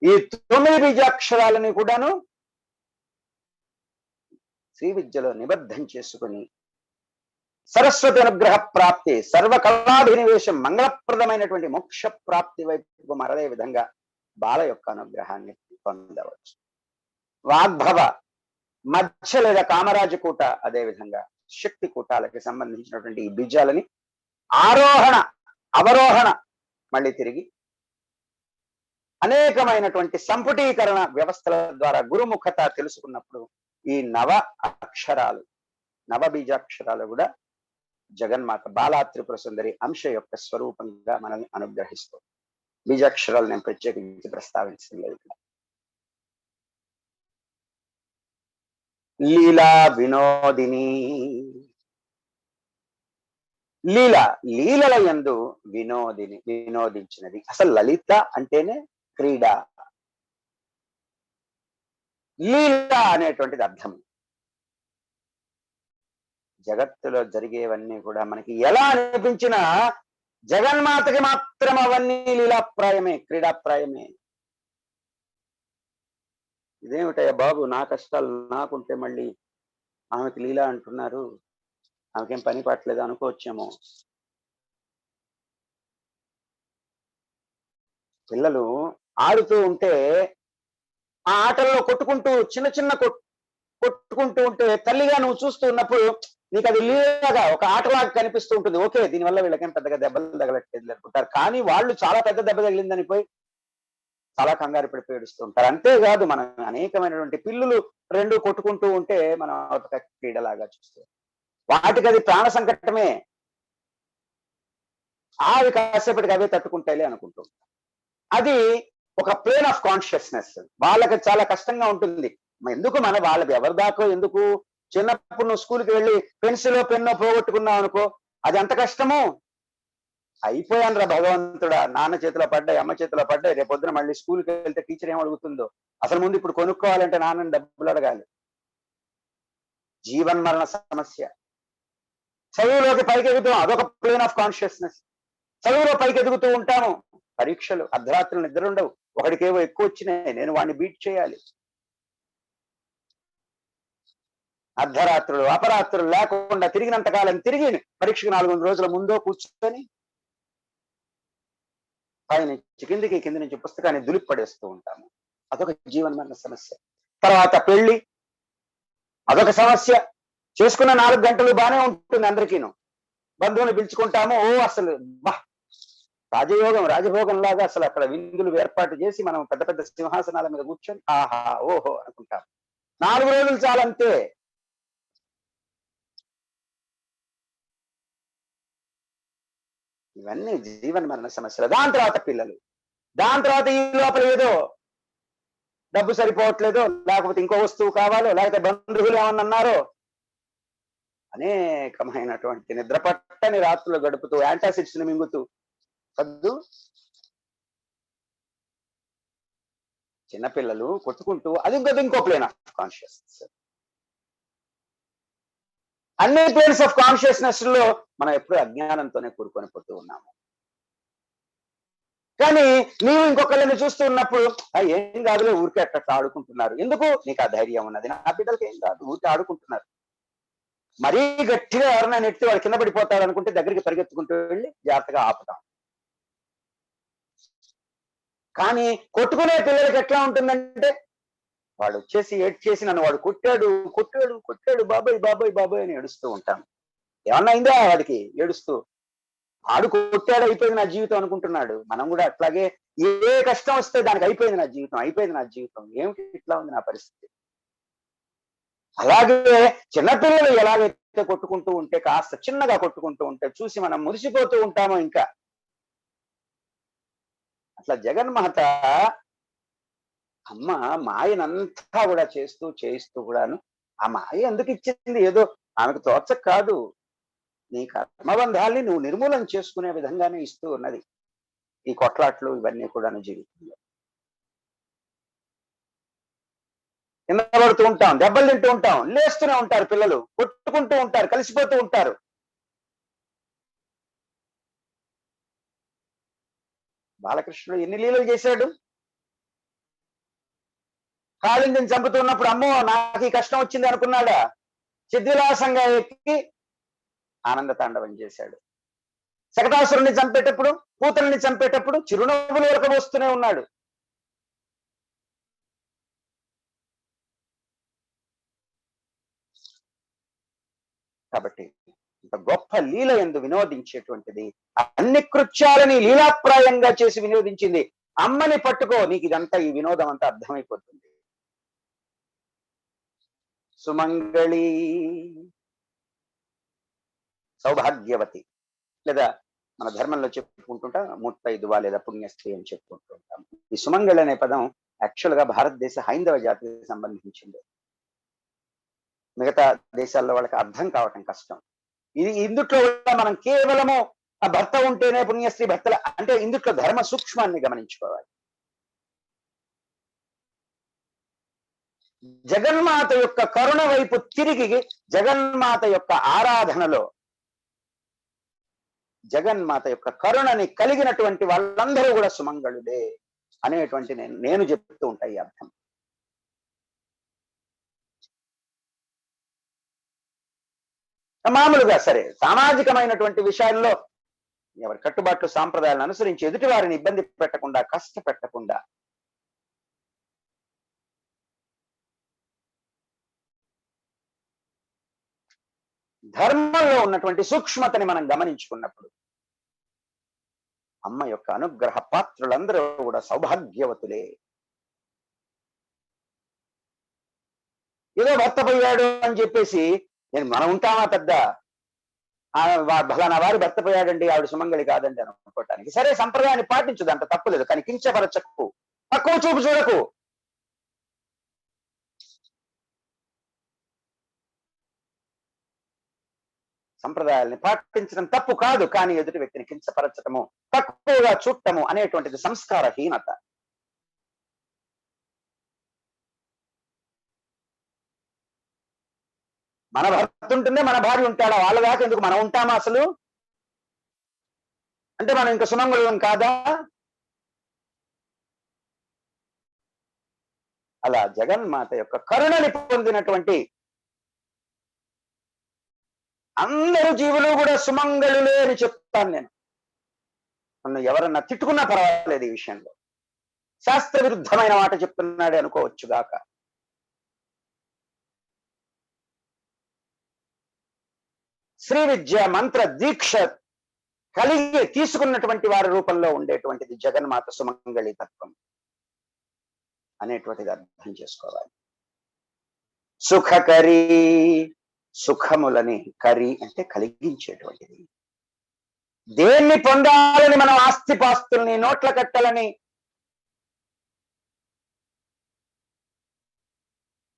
ఈ 9 బీజాక్షరాలని కూడాను శ్రీ విద్యలో నిబద్ధం చేసుకుని సరస్వతి అనుగ్రహ ప్రాప్తి, సర్వకళాభినివేశం, మంగళప్రదమైనటువంటి మోక్ష ప్రాప్తి వైపు మరలే విధంగా బాల యొక్క అనుగ్రహాన్ని పొందవచ్చు. వాగ్భవ, మధ్య లేదా కామరాజకూట, అదే విధంగా శక్తి కూటాలకి సంబంధించినటువంటి ఈ బీజాలని ఆరోహణ అవరోహణ మళ్ళీ తిరిగి అనేకమైనటువంటి సంపుటీకరణ వ్యవస్థల ద్వారా గురుముఖత తెలుసుకున్నప్పుడు ఈ నవ అక్షరాలు, నవ బీజాక్షరాలు కూడా జగన్మాత బాలా త్రిపుర సుందరి అంశ యొక్క స్వరూపంగా మనల్ని అనుగ్రహిస్తూ, బీజాక్షరాలు నేను ప్రత్యేకించి ప్రస్తావించడం లేదు. లీలా వినోదిని, లీల, లీలల యందు వినోదిని, వినోదించినది. అసలు లలిత అంటేనే క్రీడ. లీల అనేటువంటిది అర్థం. జగత్తులో జరిగేవన్నీ కూడా మనకి ఎలా అనిపించినా జగన్మాతకి మాత్రం అవన్నీ లీలాప్రాయమే, క్రీడాప్రాయమే. ఇదేమిటయ్యా బాబు, నా కష్టాలు నాకుంటే మళ్ళీ ఆమెకి లీల అంటున్నారు, ఆమెకేం పని పట్టలేదు అనుకోవచ్చేమో. పిల్లలు ఆడుతూ ఉంటే ఆ ఆటల్లో కొట్టుకుంటూ చిన్న చిన్న కొట్టుకుంటూ ఉంటే తల్లిగా నువ్వు చూస్తూ ఉన్నప్పుడు నీకు అది లీలగా ఒక ఆటలాగా కనిపిస్తూ ఉంటుంది. ఓకే, దీనివల్ల వీళ్ళకేం పెద్దగా దెబ్బలు తగలట్లేదు అనుకుంటారు. కానీ వాళ్ళు చాలా పెద్ద దెబ్బ తగిలిందని పోయి చాలా కంగారు పడిపోయి ఏడుస్తూ ఉంటారు. అంతేకాదు, మనం అనేకమైనటువంటి పిల్లులు రెండు కొట్టుకుంటూ ఉంటే మనం ఒక క్రీడలాగా చూస్తాం. వాటికి అది ప్రాణ సంకటమే, అవి కాసేపటికి అవే తట్టుకుంటాయిలే అనుకుంటూ. అది ఒక ప్లేన్ ఆఫ్ కాన్షియస్నెస్. వాళ్ళకి చాలా కష్టంగా ఉంటుంది. ఎందుకు వాళ్ళకి ఎవరి దాకో ఎందుకు? చిన్నప్పుడు నువ్వు స్కూల్కి వెళ్ళి పెన్సిలో పెన్నో పోగొట్టుకున్నావు అనుకో, అది ఎంత కష్టము. అయిపోయాను రా భగవంతుడా, నాన్న చేతిలో పడ్డాయి, అమ్మ చేతిలో పడ్డాయి, రేపొద్దున మళ్ళీ స్కూల్కి వెళ్తే టీచర్ ఏం అడుగుతుందో, అసలు ముందు ఇప్పుడు కొనుక్కోవాలంటే నాన్నని డబ్బులు అడగాలి. జీవన్మరణ సమస్య. చదువులోకి పైకి ఎదుగుతాం, అదొక ప్లేన్ ఆఫ్ కాన్షియస్నెస్. చదువులో పైకి ఎదుగుతూ ఉంటాము, పరీక్షలు, అర్ధరాత్రులు నిద్రుండవు, ఒకడికేవో ఎక్కువ వచ్చినాయి, నేను వాడిని బీట్ చేయాలి. అర్ధరాత్రులు అపరాత్రులు లేకుండా తిరిగినంతకాలం తిరిగి పరీక్షకు 4 రోజుల ముందో కూర్చొని పైనుంచి కిందికి, కింది నుంచి పుస్తకాన్ని దులిపడేస్తూ ఉంటాము. అదొక జీవన్మరణ సమస్య. తర్వాత పెళ్లి, అదొక సమస్య. చేసుకున్న 4 గంటలు బానే ఉంటుంది అందరికీను. బంధువుని పిలుచుకుంటాము, అసలు రాజయోగం, రాజభోగం లాగా అసలు అక్కడ విందులు ఏర్పాటు చేసి మనం పెద్ద పెద్ద సింహాసనాల మీద కూర్చొని ఆహా ఓహో అనుకుంటాం. 4 రోజులు చాలంతే. ఇవన్నీ జీవన మరణ సమస్యలు. దాని తర్వాత పిల్లలు. దాని తర్వాత ఈ లోపల ఏదో డబ్బు సరిపోవట్లేదో, లేకపోతే ఇంకో వస్తువు కావాలో, లేకపోతే బంధువులు ఏమన్నా అన్నారో, అనేకమైనటువంటి నిద్ర పట్టని రాత్రులు గడుపుతూ యాంటాసిడ్స్ ని మింగుతూ వద్దు. చిన్నపిల్లలు కొట్టుకుంటూ అది ఇంకో ప్లేన్ ఆఫ్ కాన్షియస్నెస్. అన్ని ప్లేన్స్ ఆఫ్ కాన్షియస్నెస్ లో మనం ఎప్పుడూ అజ్ఞానంతోనే కూడుకొని పోతూ ఉన్నాము. కానీ నీవు ఇంకొకళ్ళని చూస్తూ ఉన్నప్పుడు ఏం కాదులే, ఊరికే అట్లా ఆడుకుంటున్నారు. ఎందుకు? నీకు ఆ ధైర్యం ఉన్నది. నా బిడ్డలకి ఏం కాదు, ఊరికే ఆడుకుంటున్నారు. మరీ గట్టిగా ఎవరైనా నెట్టి వాడు కింద పడిపోతాడు అనుకుంటే దగ్గరికి పరిగెత్తుకుంటూ వెళ్ళి జాగ్రత్తగా ఆపుతాం. కానీ కొట్టుకునే పిల్లలకి ఎట్లా ఉంటుందంటే, వాడు వచ్చేసి ఏడ్చేసి నన్ను వాడు కొట్టాడు కొట్టాడు కొట్టాడు బాబాయ్ బాబాయ్ బాబాయ్ అని ఏడుస్తూ ఉంటాం. ఏమన్నా అయిందా వాడికి? ఏడుస్తూ ఆడు కొట్టాడు, అయిపోయింది నా జీవితం అనుకుంటున్నాడు. మనం కూడా అట్లాగే ఏ కష్టం వస్తే దానికి అయిపోయింది నా జీవితం, అయిపోయింది నా జీవితం, ఏమిటి ఇట్లా ఉంది నా పరిస్థితి. అలాగే చిన్నపిల్లలు ఎలాగైతే కొట్టుకుంటూ ఉంటే, కాస్త చిన్నగా కొట్టుకుంటూ ఉంటే చూసి మనం మురిసిపోతూ ఉంటామో ఇంకా. అట్లా జగన్మాత అమ్మ మాయనంతా కూడా చేయిస్తూ కూడాను, ఆ మాయ ఎందుకు ఇచ్చింది? ఏదో ఆమెకు తోచక కాదు, నీ కర్మబంధాల్ని నువ్వు నిర్మూలన చేసుకునే విధంగానే ఇస్తూ ఉన్నది ఈ కొట్లాట్లు ఇవన్నీ కూడాను జీవితంలో. కింద పడుతూ ఉంటాం, దెబ్బలు తింటూ ఉంటాం, లేస్తూనే ఉంటారు పిల్లలు, కొట్టుకుంటూ ఉంటారు, కలిసిపోతూ ఉంటారు. బాలకృష్ణుడు ఎన్ని లీలలు చేశాడు? కాళిందిని చంపుతున్నప్పుడు అమ్మో నాకు ఈ కష్టం వచ్చింది అనుకున్నాడా? చిద్విలాసంగా ఎక్కి ఆనంద తాండవం చేశాడు. శకటాసురుణ్ణి చంపేటప్పుడు, కూతుల్ని చంపేటప్పుడు చిరునవ్వులు ఉరకబోస్తూనే ఉన్నాడు. కాబట్టి ఇంత గొప్ప లీల ఎందు వినోదించేటువంటిది, అన్ని కృత్యాలని లీలాప్రాయంగా చేసి వినోదించింది. అమ్మని పట్టుకో, నీకు ఇదంతా ఈ వినోదం అంతా అర్థమైపోతుంది. సుమంగళి, సౌభాగ్యవతి, లేదా మన ధర్మంలో చెప్పుకుంటుంటా ముత్తైదువ లేదా పుణ్యస్త్రీ అని చెప్పుకుంటూ ఉంటాం. ఈ సుమంగళి అనే పదం యాక్చువల్ గా భారతదేశ హైందవ జాతికి సంబంధించింది. మిగతా దేశాల్లో వాళ్ళకి అర్థం కావటం కష్టం. ఇందుట్లో మనం కేవలము ఆ భర్త ఉంటేనే పుణ్యస్త్రీ, భర్తల అంటే ఇందుట్లో ధర్మ సూక్ష్మాన్ని గమనించుకోవాలి. జగన్మాత యొక్క కరుణ వైపు తిరిగి, జగన్మాత యొక్క ఆరాధనలో జగన్మాత యొక్క కరుణని కలిగినటువంటి వాళ్ళందరూ కూడా సుమంగళుడే అనేటువంటి నేను చెప్తూ ఉంటా ఈ అర్థం. మామూలుగా సరే సామాజికమైనటువంటి విషయాల్లో ఎవరి కట్టుబాట్లు సాంప్రదాయాలను అనుసరించి ఎదుటి వారిని ఇబ్బంది పెట్టకుండా, కష్టపెట్టకుండా ధర్మంలో ఉన్నటువంటి సూక్ష్మతని మనం గమనించుకున్నప్పుడు అమ్మ యొక్క అనుగ్రహ పాత్రులందరూ కూడా సౌభాగ్యవతులే. ఏదో భర్త పోయాడు అని చెప్పేసి మనం ఉంటామా పెద్ద ఫలానా వారి భర్త పోయాడండి ఆవిడ సుమంగళి కాదండి అని అనుకోవటానికి. సరే సంప్రదాయాన్ని పాటించదు, అంత తప్పులేదు, కానీ కించపరచకు, తక్కువ చూపు చూడకు. సంప్రదాయాల్ని పాటించడం తప్పు కాదు, కానీ ఎదుటి వ్యక్తిని కించపరచటము, తక్కువగా చూడటము అనేటువంటిది సంస్కారహీనత. మన భర్త ఉంటుందే మన భార్య ఉంటాడా? వాళ్ళ దాకా ఎందుకు మనం ఉంటామా అసలు? అంటే మనం ఇంకా సుమంగళం కాదా? అలా జగన్మాత యొక్క కరుణని పొందినటువంటి అందరూ జీవులు కూడా సుమంగళులే అని చెప్తాను నేను. నన్ను ఎవరన్నా తిట్టుకున్నా పర్వాలేదు ఈ విషయంలో. శాస్త్ర విరుద్ధమైన మాట చెప్తున్నాడే అనుకోవచ్చు గాక. శ్రీ విద్య మంత్ర దీక్ష కలిగి తీసుకున్నటువంటి వారి రూపంలో ఉండేటువంటిది జగన్మాత సుమంగళి తత్వం అనేటువంటిది అర్థం చేసుకోవాలి. సుఖకరి, సుఖములని, కరి అంటే కలిగించేటువంటిది. దేన్ని పొందాలని మనం ఆస్తిపాస్తుల్ని నోట్ల కట్టలని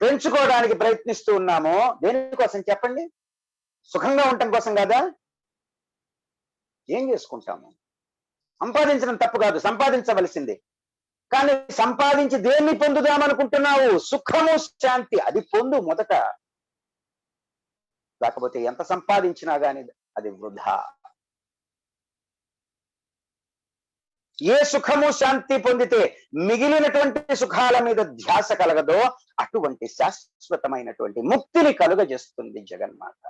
పెంచుకోవడానికి ప్రయత్నిస్తూ ఉన్నామో దేనికోసం చెప్పండి? సుఖంగా ఉండటం కోసం కదా? ఏం చేసుకుంటాము? సంపాదించడం తప్పు కాదు, సంపాదించవలసిందే. కానీ సంపాదించి దేన్ని పొందుదామనుకుంటున్నావు? సుఖము, శాంతి, అది పొందు మొదట. లేకపోతే ఎంత సంపాదించినా గాని అది వృధా. ఏ సుఖము శాంతి పొందితే మిగిలినటువంటి సుఖాల మీద ధ్యాస కలగదో అటువంటి శాశ్వతమైనటువంటి ముక్తిని కలుగజేస్తుంది జగన్మాత.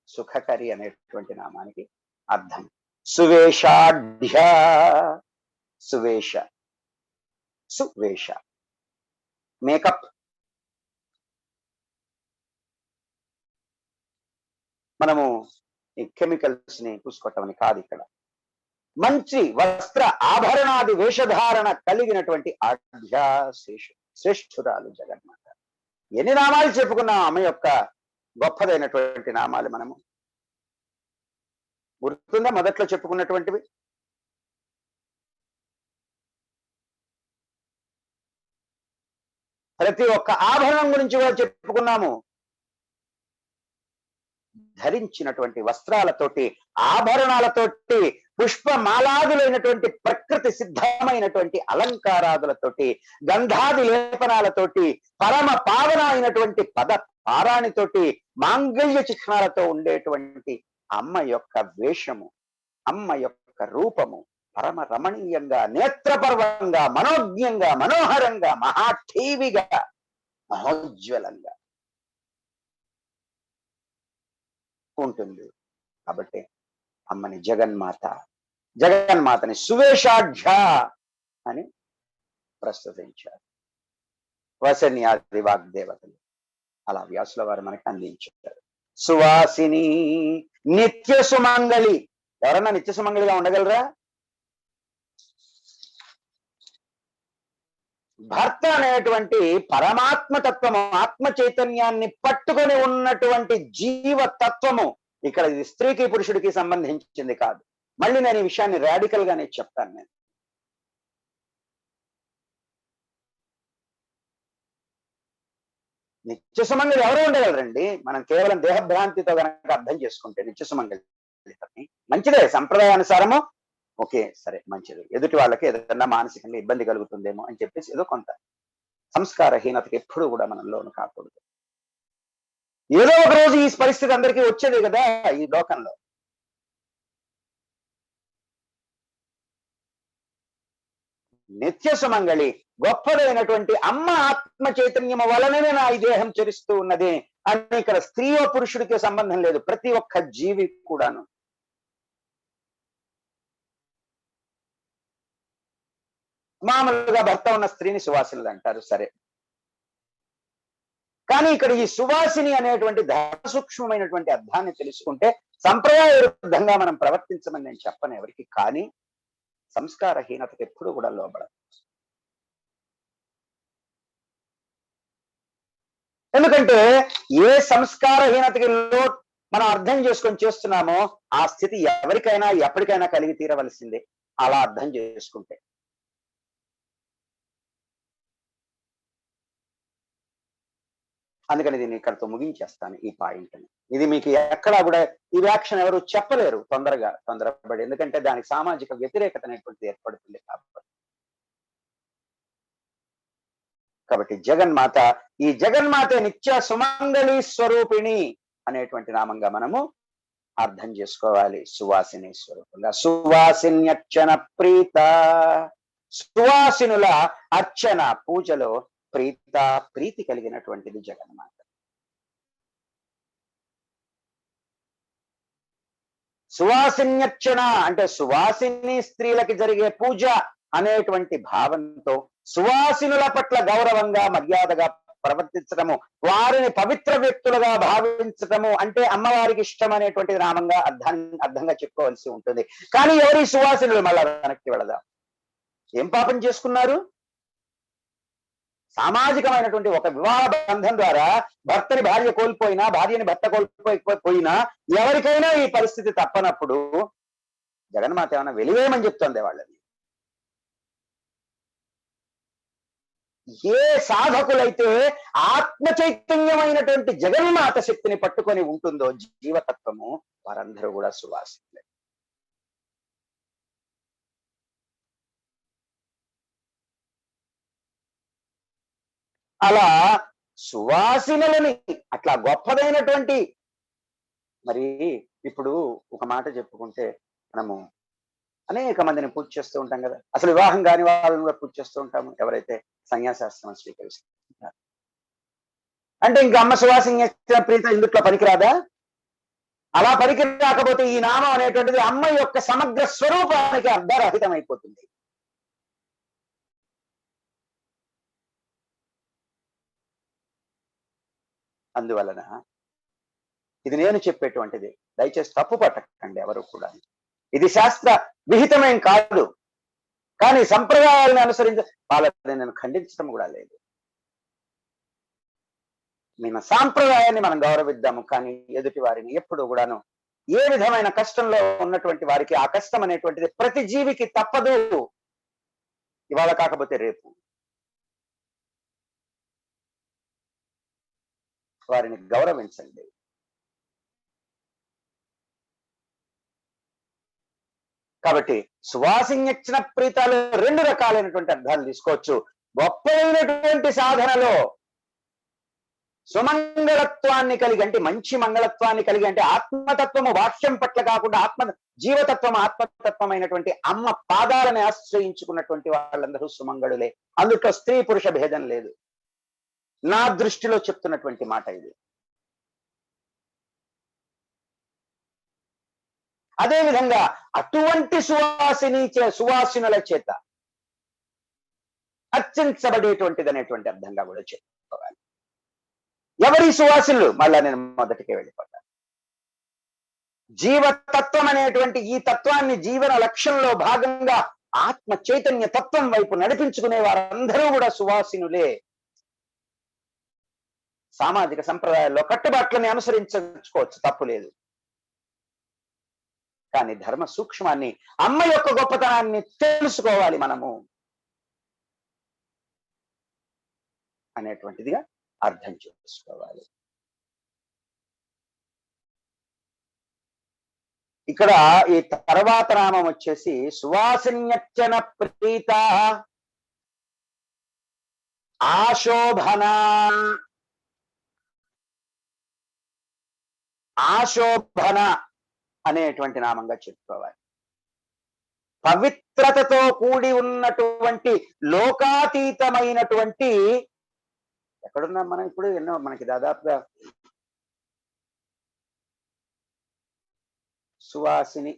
సుఖకరి అనేటువంటి నామానికి అర్థం సువేషాఢ్య. సువేష, సువేష మేకప్. మనము ఈ కెమికల్స్ ని పూసుకోవటం కాదు ఇక్కడ. మంచి వస్త్ర ఆభరణాది వేషధారణ కలిగినటువంటి ఆఢ్య శ్రేష్ఠురాలు జగన్మాత. ఎన్ని నామాలు చెప్పుకున్నాం ఆమె యొక్క గొప్పదైనటువంటి నామాలు మనము. గుర్తుందా మొదట్లో చెప్పుకున్నటువంటివి? ప్రతి ఒక్క ఆభరణం గురించి కూడా చెప్పుకున్నాము. ధరించినటువంటి వస్త్రాలతోటి, ఆభరణాలతోటి, పుష్పమాలాదులైనటువంటి ప్రకృతి సిద్ధమైనటువంటి అలంకారాదులతోటి, గంధాది లేపనాలతోటి, పరమ పావన అయినటువంటి పద పారాణితోటి, మాంగళ్య చిహ్నాలతో ఉండేటువంటి అమ్మ యొక్క వేషము, అమ్మ యొక్క రూపము పరమ రమణీయంగా, నేత్రపర్వంగా, మనోజ్ఞంగా, మనోహరంగా, మహాఠీవిగా, మహోజ్వలంగా ఉంటుంది. కాబట్టి అమ్మని జగన్మాత, జగన్మాతని సువేషాఢ్య అని ప్రస్తుతించారు వసన్యాది వాగ్దేవతలు. అలా వ్యాసుల వారు మనకి అందించారు. సువాసిని, నిత్య సుమంగళి. ఎవరన్నా నిత్య సుమంగళిగా ఉండగలరా? భర్త అనేటువంటి పరమాత్మ తత్వము, ఆత్మ చైతన్యాన్ని పట్టుకొని ఉన్నటువంటి జీవ తత్వము. ఇక్కడ ఇది స్త్రీకి పురుషుడికి సంబంధించింది కాదు. మళ్ళీ నేను ఈ విషయాన్ని రాడికల్ గానే చెప్తాను. నేను నిత్య సుమంగళి ఎవరు ఉండగలరండి? మనం కేవలం దేహభ్రాంతితో కనుక అర్థం చేసుకుంటే నిత్య సుమంగళి మంచిదే, సంప్రదాయానుసారము ఓకే, సరే మంచిది. ఎదుటి వాళ్ళకి ఏదైనా మానసికంగా ఇబ్బంది కలుగుతుందేమో అని చెప్పేసి ఏదో కొంత సంస్కారహీనతకి ఎప్పుడు కూడా మనం లోను కాకూడదు. ఏదో ఒక రోజు ఈ పరిస్థితి అందరికీ వచ్చేది కదా ఈ లోకంలో. నిత్య సుమంగళి గొప్పదైనటువంటి అమ్మ ఆత్మ చైతన్యము వలననే నా ఈ దేహం చరిస్తూ ఉన్నది అని ఇక్కడ స్త్రీయో పురుషుడికి సంబంధం లేదు. ప్రతి ఒక్క జీవి కూడాను. మామూలుగా భర్త ఉన్న స్త్రీని సువాసినులు అంటారు, సరే. కానీ ఇక్కడ ఈ సువాసిని అనేటువంటి ధర్మ సూక్ష్మమైనటువంటి అర్థాన్ని తెలుసుకుంటే సంప్రదాయ విరుద్ధంగా మనం ప్రవర్తించమని నేను చెప్పను ఎవరికి. కానీ సంస్కారహీనతకు ఎప్పుడు కూడా లోబడదు. ఎందుకంటే ఏ సంస్కారహీనతకి మనం అర్థం చేసుకొని చేస్తున్నామో ఆ స్థితి ఎవరికైనా ఎప్పటికైనా కలిగి తీరవలసిందే, అలా అర్థం చేసుకుంటే. అందుకని దీన్ని ఇక్కడతో ముగించేస్తాను ఈ పాయింట్ని. ఇది మీకు ఎక్కడా కూడా ఈ వ్యాఖ్యానం ఎవరు చెప్పలేరు తొందరపడి, ఎందుకంటే దానికి సామాజిక వ్యతిరేకత అనేటువంటిది ఏర్పడుతుంది కాబట్టి జగన్మాత, ఈ జగన్మాత నిత్య సుమంగళి స్వరూపిణి అనేటువంటి నామంగా మనము అర్థం చేసుకోవాలి. సువాసిని స్వరూపంగా సువాసిన్యర్చన ప్రీత, సువాసినుల అర్చన పూజలో ప్రీతి కలిగినటువంటిది జగన్మాత. సువాసిన్యర్చన అంటే సువాసిని స్త్రీలకి జరిగే పూజ అనేటువంటి భావంతో సువాసినుల పట్ల గౌరవంగా మర్యాదగా ప్రవర్తించడము, వారిని పవిత్ర వ్యక్తులుగా భావించటము అంటే అమ్మవారికి ఇష్టం అనేటువంటి నామంగా అర్థంగా చెప్పుకోవాల్సి ఉంటుంది. కానీ ఎవరి సువాసినులు? మళ్ళా వెనక్కి వెళదాం. ఏం పాపం చేసుకున్నారు? సామాజికమైనటువంటి ఒక వివాహ బంధం ద్వారా భర్తని భార్య కోల్పోయినా, భార్యని భర్త కోల్పోయినా ఎవరికైనా ఈ పరిస్థితి తప్పనప్పుడు జగన్మాత ఏమైనా వెలివేయమని చెప్తుంది వాళ్ళని. ఏ సాధకులైతే ఆత్మ చైతన్యమైనటువంటి జగన్మాత శక్తిని పట్టుకొని ఉంటుందో జీవతత్వము, వారందరూ కూడా సువాసితులే. అలా సువాసినులని అట్లా గొప్పదైనటువంటి, మరి ఇప్పుడు ఒక మాట చెప్పుకుంటే మనము అనేక మందిని పూజ చేస్తూ ఉంటాం కదా. అసలు వివాహం కాని వాళ్ళని కూడా పూజ చేస్తూ ఉంటాము, ఎవరైతే సన్యాసాశ్రమం స్వీకరిస్తున్నారు. అంటే ఇంకా అమ్మ సువాసిని ప్రీత ఇందుట్లో పనికిరాదా? అలా పనికి రాకపోతే ఈ నామం అనేటువంటిది అమ్మ యొక్క సమగ్ర స్వరూపానికి అర్ధరహితం అయిపోతుంది. అందువలన ఇది నేను చెప్పేటువంటిది, దయచేసి తప్పు పట్టకండి ఎవరు కూడా. ఇది శాస్త్ర విహితమేం కాదు, కానీ సంప్రదాయాలను అనుసరించి వాళ్ళని నేను ఖండించడం కూడా లేదు. మన సాంప్రదాయాన్ని మనం గౌరవిద్దాము, కానీ ఎదుటి వారిని ఎప్పుడు కూడాను ఏ విధమైన కష్టంలో ఉన్నటువంటి వారికి ఆ కష్టం అనేటువంటిది ప్రతి జీవికి తప్పదు, ఇవాళ కాకపోతే రేపు. వారిని గౌరవించండి. కాబట్టి సువాసిన్యక్షణ ప్రీతాలు రెండు రకాలైనటువంటి అర్థాలు తీసుకోవచ్చు. గొప్పైనటువంటి సాధనలో సుమంగళత్వాన్ని కలిగి, అంటే మంచి మంగళత్వాన్ని కలిగి, అంటే ఆత్మతత్వము వాక్యం పట్ల కాకుండా జీవతత్వం ఆత్మతత్వమైనటువంటి అమ్మ పాదాలని ఆశ్రయించుకున్నటువంటి వాళ్ళందరూ సుమంగళులే. అందుట్లో స్త్రీ పురుష భేదం లేదు. నా దృష్టిలో చెప్తున్నటువంటి మాట ఇది. అదేవిధంగా అటువంటి సువాసినుల చేత అర్చించబడేటువంటిది అనేటువంటి అర్థంగా కూడా చెప్పుకోవాలి. ఎవరి సువాసినులు? మళ్ళా నేను మొదటికే వెళ్ళిపోతాను. జీవతత్వం అనేటువంటి ఈ తత్వాన్ని జీవన లక్ష్యంలో భాగంగా ఆత్మ చైతన్య తత్వం వైపు నడిపించుకునే వారందరూ కూడా సువాసినులే. సామాజిక సంప్రదాయాల్లో కట్టుబాట్లని అనుసరించుకోవచ్చు, తప్పు లేదు. కానీ ధర్మ సూక్ష్మాన్ని, అమ్మ యొక్క గొప్పతనాన్ని తెలుసుకోవాలి మనము అనేటువంటిదిగా అర్థం చేసుకోవాలి. ఇక్కడ ఈ తర్వాత నామం వచ్చేసి సువాసిన్యర్చన ప్రీత ఆశోభన. ఆశోభన అనేటువంటి నామంగా చెప్పుకోవాలి. పవిత్రతతో కూడి ఉన్నటువంటి లోకాతీతమైనటువంటి, ఎక్కడున్నాం మనం ఇప్పుడు? ఎన్నో మనకి దాదాపుగా సువాసిని,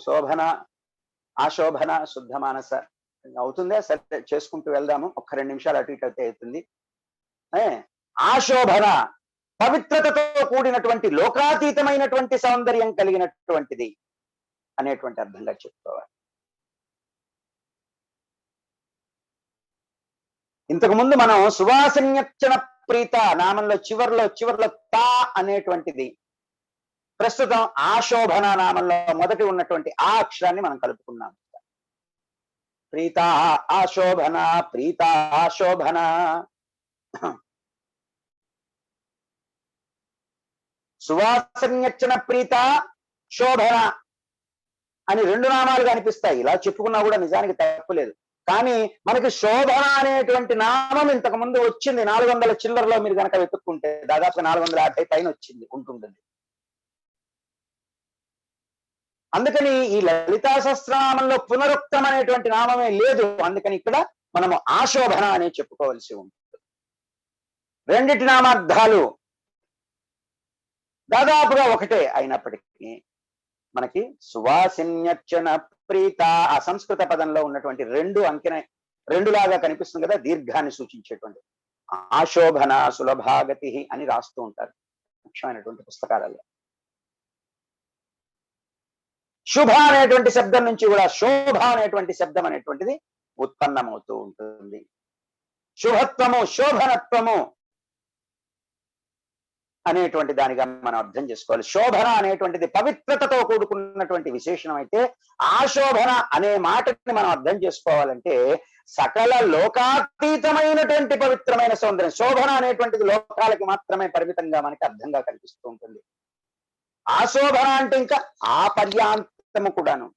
శోభన, ఆశోభన, శుద్ధ మానస అవుతుందా? సరే, చేసుకుంటూ వెళ్దాము. ఒక్క 2 నిమిషాలు అటు ఇటు అయితే అవుతుంది. ఆశోభన పవిత్రతతో కూడినటువంటి లోకాతీతమైనటువంటి సౌందర్యం కలిగినటువంటిది అనేటువంటి అర్థంగా చెప్పుకోవాలి. ఇంతకు ముందు మనం సువాసిన్యర్చన ప్రీత నామంలో చివర్లో తా అనేటువంటిది, ప్రస్తుతం ఆశోభన నామంలో మొదటి ఉన్నటువంటి ఆ అక్షరాన్ని మనం కలుపుకున్నాం. ప్రీత ఆశోభన, ప్రీత ఆశోభన. సువాసిన్యర్చన ప్రీత శోభన అని 2 నామాలుగా అనిపిస్తాయి. ఇలా చెప్పుకున్నా కూడా నిజానికి తప్పులేదు. కానీ మనకి శోభన అనేటువంటి నామం ఇంతకు ముందు వచ్చింది 400 చిల్లరలో. మీరు కనుక వెతుక్కుంటే దాదాపు 450 పైన వచ్చింది ఉంటుంటుంది. అందుకని ఈ లలితా సహస్రనామంలో పునరుక్తం అనేటువంటి నామమే లేదు. అందుకని ఇక్కడ మనము ఆశోభన అనే చెప్పుకోవలసి ఉంటుంది. రెండిటి నామార్థాలు దాదాపుగా ఒకటే అయినప్పటికీ మనకి సువాసిన్యర్చన ప్రీత ఆ సంస్కృత పదంలో ఉన్నటువంటి 2 లాగా కనిపిస్తుంది కదా, దీర్ఘాన్ని సూచించేటువంటి ఆశోభన సులభాగతి అని రాస్తూ ఉంటారు ముఖ్యమైనటువంటి పుస్తకాలలో. శుభ అనేటువంటి శబ్దం నుంచి కూడా శోభ అనేటువంటి శబ్దం అనేటువంటిది ఉత్పన్నమవుతూ ఉంటుంది. శుభత్వము, శోభనత్వము అనేటువంటి దానిగా మనం అర్థం చేసుకోవాలి. శోభన అనేటువంటిది పవిత్రతతో కూడుకున్నటువంటి విశేషణం అయితే, ఆ శోభన అనే మాటని మనం అర్థం చేసుకోవాలంటే సకల లోకాతీతమైనటువంటి పవిత్రమైన సౌందర్యం. శోభన అనేటువంటిది లోకాలకి మాత్రమే పరిమితంగా మనకి అర్థంగా కనిపిస్తూ ఉంటుంది. ఆ శోభన అంటే ఇంకా ఆ పర్యాంతము కూడాను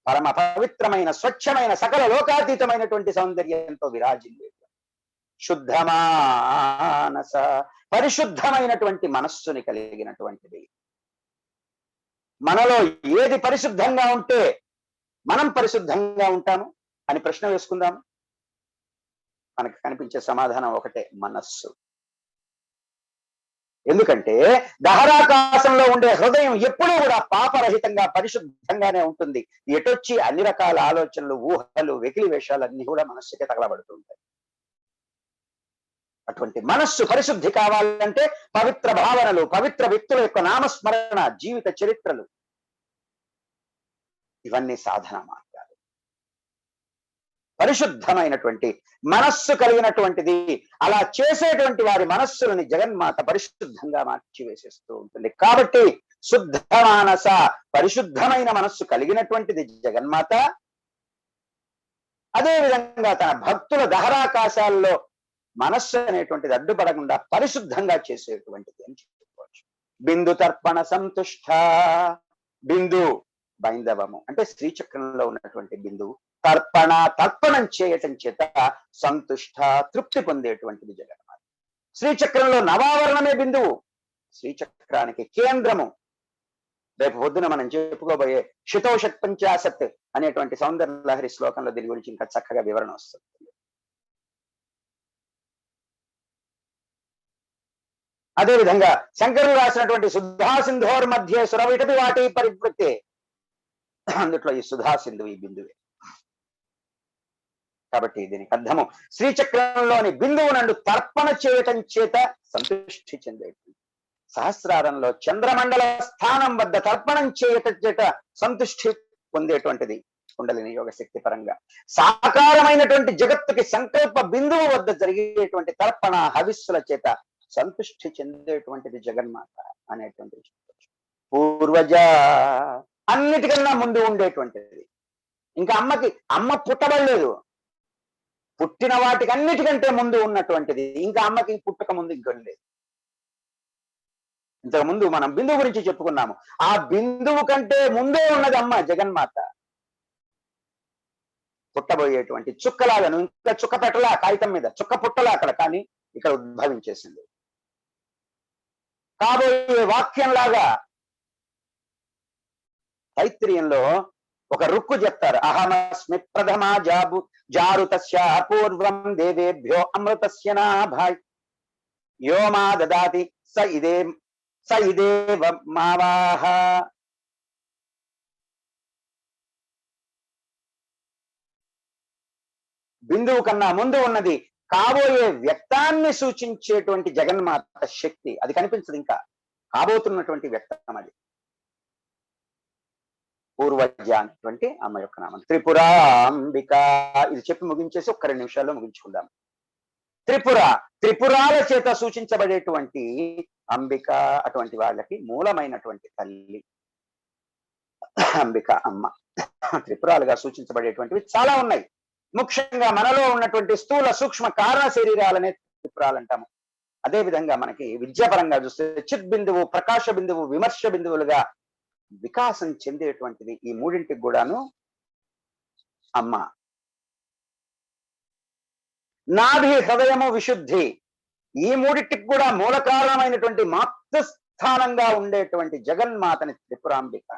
పరమ పవిత్రమైన, స్వచ్ఛమైన, సకల లోకాతీతమైనటువంటి సౌందర్యంతో విరాజిల్లేది. శుద్ధమానస, పరిశుద్ధమైనటువంటి మనస్సుని కలిగినటువంటిది. మనలో ఏది పరిశుద్ధంగా ఉంటే మనం పరిశుద్ధంగా ఉంటాము అని ప్రశ్న వేసుకుందాం. మనకు కనిపించే సమాధానం ఒకటే, మనస్సు. ఎందుకంటే దహరాకాశంలో ఉండే హృదయం ఎప్పుడూ కూడా పాపరహితంగా పరిశుద్ధంగానే ఉంటుంది. ఎటొచ్చి అన్ని రకాల ఆలోచనలు, ఊహలు, వెకిలి వేషాలన్నీ కూడా మనస్సుకే తగలబడుతూ ఉంటాయి. అటువంటి మనస్సు పరిశుద్ధి కావాలంటే పవిత్ర భావనలు, పవిత్ర వ్యక్తుల యొక్క నామస్మరణ, జీవిత చరిత్రలు, ఇవన్నీ సాధన మార్గాలు. పరిశుద్ధమైనటువంటి మనస్సు కలిగినటువంటిది. అలా చేసేటువంటి వారి మనస్సులని జగన్మాత పరిశుద్ధంగా మార్చివేసేస్తూ ఉంటుంది. కాబట్టి శుద్ధ మానస, పరిశుద్ధమైన మనస్సు కలిగినటువంటిది జగన్మాత. అదే విధంగా తన భక్తుల దహరాకాశాల్లో మనస్సు అనేటువంటిది అడ్డుపడకుండా పరిశుద్ధంగా చేసేటువంటిది అని చెప్పుకోవచ్చు. బిందు తర్పణ సంతుష్ట. బిందు బైందవము అంటే శ్రీచక్రంలో ఉన్నటువంటి బిందువు. తర్పణ, తర్పణం చేయటం చేత సంతుష్ట, తృప్తి పొందేటువంటిది జగన్మాత. శ్రీచక్రంలో నవావరణమే బిందువు, శ్రీచక్రానికి కేంద్రము. రేపు పొద్దున మనం చెప్పుకోబోయే శితోషత్ పంచాశత్ అనేటువంటి సౌందర్య లహరి శ్లోకంలో దీని గురించి ఇంకా చక్కగా వివరణ వస్తుంది. అదేవిధంగా శంకరులు రాసినటువంటి సుధా సింధోర్ మధ్య సురవిటపి వాటి పరివృత్తే, అందుట్లో ఈ సుధా సింధు ఈ బిందువే. కాబట్టి దీనికి అర్థము శ్రీచక్రంలోని బిందువు నందు తర్పణ చేయటం చేత సంతృష్టి చెందేటువంటి, సహస్రారంలో చంద్రమండల స్థానం వద్ద తర్పణం చేయటం చేత సంతృష్టి పొందేటువంటిది కుండలిని యోగ శక్తి పరంగా. సాకారమైనటువంటి జగత్తుకి సంకల్ప బిందువు వద్ద జరిగేటువంటి తర్పణ హవిస్సుల చేత సంతృష్టి చెందేటువంటిది జగన్మాత అనేటువంటిది చెప్పవచ్చు. పూర్వజ, అన్నిటికన్నా ముందు ఉండేటువంటిది. ఇంకా అమ్మ పుట్టబడలేదు, పుట్టిన వాటికి అన్నిటికంటే ముందు ఉన్నటువంటిది. ఇంకా అమ్మకి పుట్టక ముందు ఇంకొక లేదు. ఇంతకు ముందు మనం బిందువు గురించి చెప్పుకున్నాము. ఆ బిందువు కంటే ముందే ఉన్నది అమ్మ జగన్మాత. పుట్టబోయేటువంటి చుక్కలాగను, ఇంకా చుక్క పెట్టలా కాగితం మీద, చుక్క పుట్టలా అక్కడ, కానీ ఇక్కడ ఉద్భవించేసింది. కాబోయే వాక్యంలాగా తైత్రీయంలో ఒక రుక్కు చెప్తారు. అహమస్మి ప్రథమ జారుతస్య పూర్వం దేవేభ్యో అమృతస్య నాభాయ్ యో మా దదాతి స ఇదేవ మావాహ. బిందువు కన్నా ముందు ఉన్నది కాబోయే వ్యక్తాన్ని సూచించేటువంటి జగన్మాత శక్తి. అది కనిపించదు, ఇంకా కాబోతున్నటువంటి వ్యక్తం అది. పూర్వజ అనేటువంటి అమ్మ యొక్క నామం. త్రిపురాంబిక, ఇది చెప్పి ముగించేసి ఒక్క 2 నిమిషాల్లో ముగించుకుందాం. త్రిపురాల చేత సూచించబడేటువంటి అంబిక, అటువంటి వాళ్ళకి మూలమైనటువంటి తల్లి అంబిక అమ్మ. త్రిపురాలుగా సూచించబడేటువంటివి చాలా ఉన్నాయి. ముఖ్యంగా మనలో ఉన్నటువంటి స్థూల సూక్ష్మ కారణ శరీరాలనే త్రిపురాలు అంటాము. అదే విధంగా మనకి విద్యాపరంగా చూస్తే చిత్ బిందువు, ప్రకాశ బిందువు, విమర్శ బిందువులుగా వికాసం చెందేటువంటిది ఈ మూడింటికి కూడాను అమ్మ. నాభి, హృదయము, విశుద్ధి, ఈ మూడింటికి కూడా మూల కారణమైనటువంటి మాతృస్థానంగా ఉండేటువంటి జగన్మాతని త్రిపురాంబిక.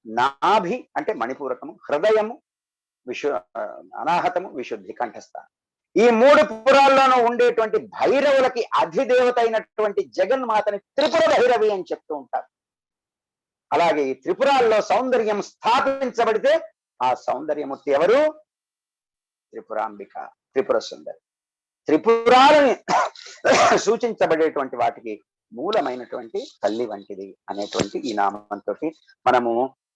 నాభి అంటే మణిపూరకము, హృదయము అనాహతము, విశుద్ధి కంఠస్థానం. ఈ 3 పురాల్లోనూ ఉండేటువంటి భైరవులకి అధిదేవత అయినటువంటి జగన్మాతని త్రిపుర భైరవి అని చెప్తూ ఉంటారు. అలాగే ఈ త్రిపురాల్లో సౌందర్యం స్థాపించబడితే ఆ సౌందర్యమూర్తి ఎవరు? త్రిపురాంబిక, త్రిపుర సుందరి. త్రిపురాలని సూచించబడేటువంటి వాటికి మూలమైనటువంటి తల్లి వంటిది అనేటువంటి ఈ నామంతో మనము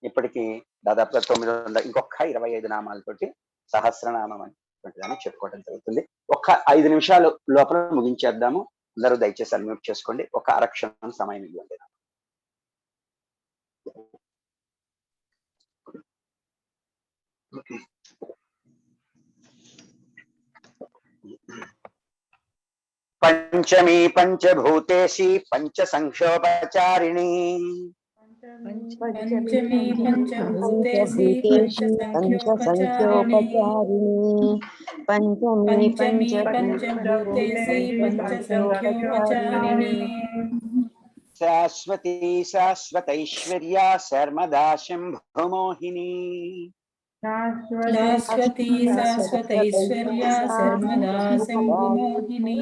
ఇప్పటికీ దాదాపుగా 900 ఇంకొక 25 నామాలతోటి సహస్రనామం అనేటువంటిదని చెప్పుకోవడం జరుగుతుంది. ఒక్క 5 నిమిషాలు లోపల ముగించేద్దాము. అందరూ దయచేసి అన్మ్యూట్ చేసుకోండి. ఒక అరక్షణం సమయం ఇవ్వండి. పంచమీ పంచభూతేషి పంచ సంక్షోపచారిణి పంచమీ పంచభూతేషి పంచసంఖ్యోపచారిణి పంచమీ పంచభూతేషి పంచసంఖ్యోపచారిణి శాశ్వతీ శాశ్వతైశ్వర్యా సర్వదా శంభుమోహిని శాశ్వతీ శాశ్వతైశ్వర్యా సర్వదా శంభుమోహిని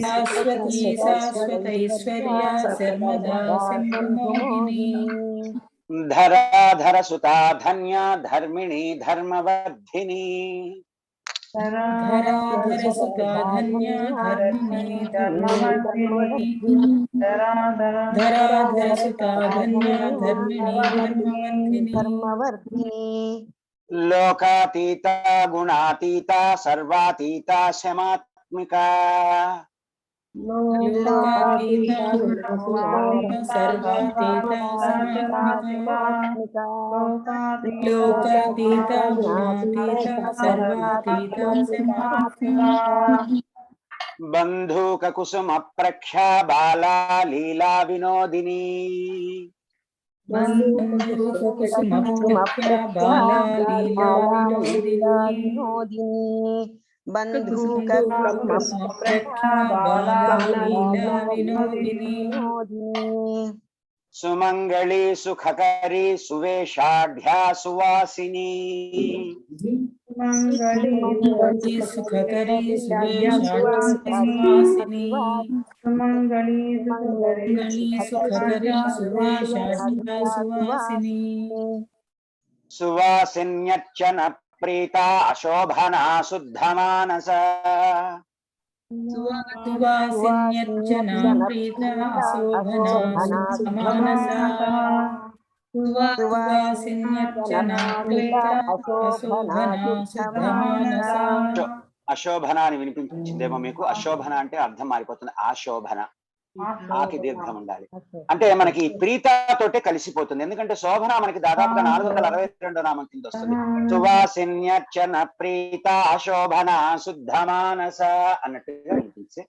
శాశ్వతీ శాశ్వతైశ్వర్యా సర్వదా శంభుమోహిని ధరాధర సుతా ధన్యా ధర్మిణి ధర్మవర్ధిని ధరాధర సుతా ధన్యా ధర్మిణి ధర్మవర్ధిని ధరాధర సుతా ధన్యా ధర్మిణి ధర్మవర్ధిని లోకాతీత గుణాతీత సర్వాతీత శమాత్మిక లోకాతీత సర్వాతీత సమాత్మిక లోకాతీత గుణాతీత సర్వాతీత సమాత్మిక బంధూక కుసుమ ప్రఖ్యా బాలా లీలా వినోదిని బంధూక కుసుమ ప్రఖ్యా బాలా లీలా వినోదిని బంధూక కుసుమ ప్రఖ్యా బాలా లీలా వినోదిని సుమంగళి సుఖకరి సువేషాఢ్యా సువాసిని సుమంగళి సుఖకరి సువేషాఢ్యా సుమంగళి సుఖకరి సువేషాఢ్యా సువాసిని సువాసిన్యర్చన ప్రీత అశోభనా శుద్ధమానస సువాసిన్యర్చనా ప్రీత అశోభనా శుద్ధమానస సువాసిన్యర్చనా ప్రీత అశోభనా శుద్ధమానస అశోభన అని వినిపించిందేమో మీకు. అశోభన అంటే అర్థం మారిపోతుంది. ఆశోభన, ఆకి దీర్ఘం ఉండాలి. అంటే మనకి ప్రీతతోటే కలిసిపోతుంది. ఎందుకంటే శోభన మనకి దాదాపుగా 462 నామం కింద వస్తుంది. సువాసిన్యర్చన ప్రీత అశోభన శుద్ధమానస అన్నట్టుగా వినిపించే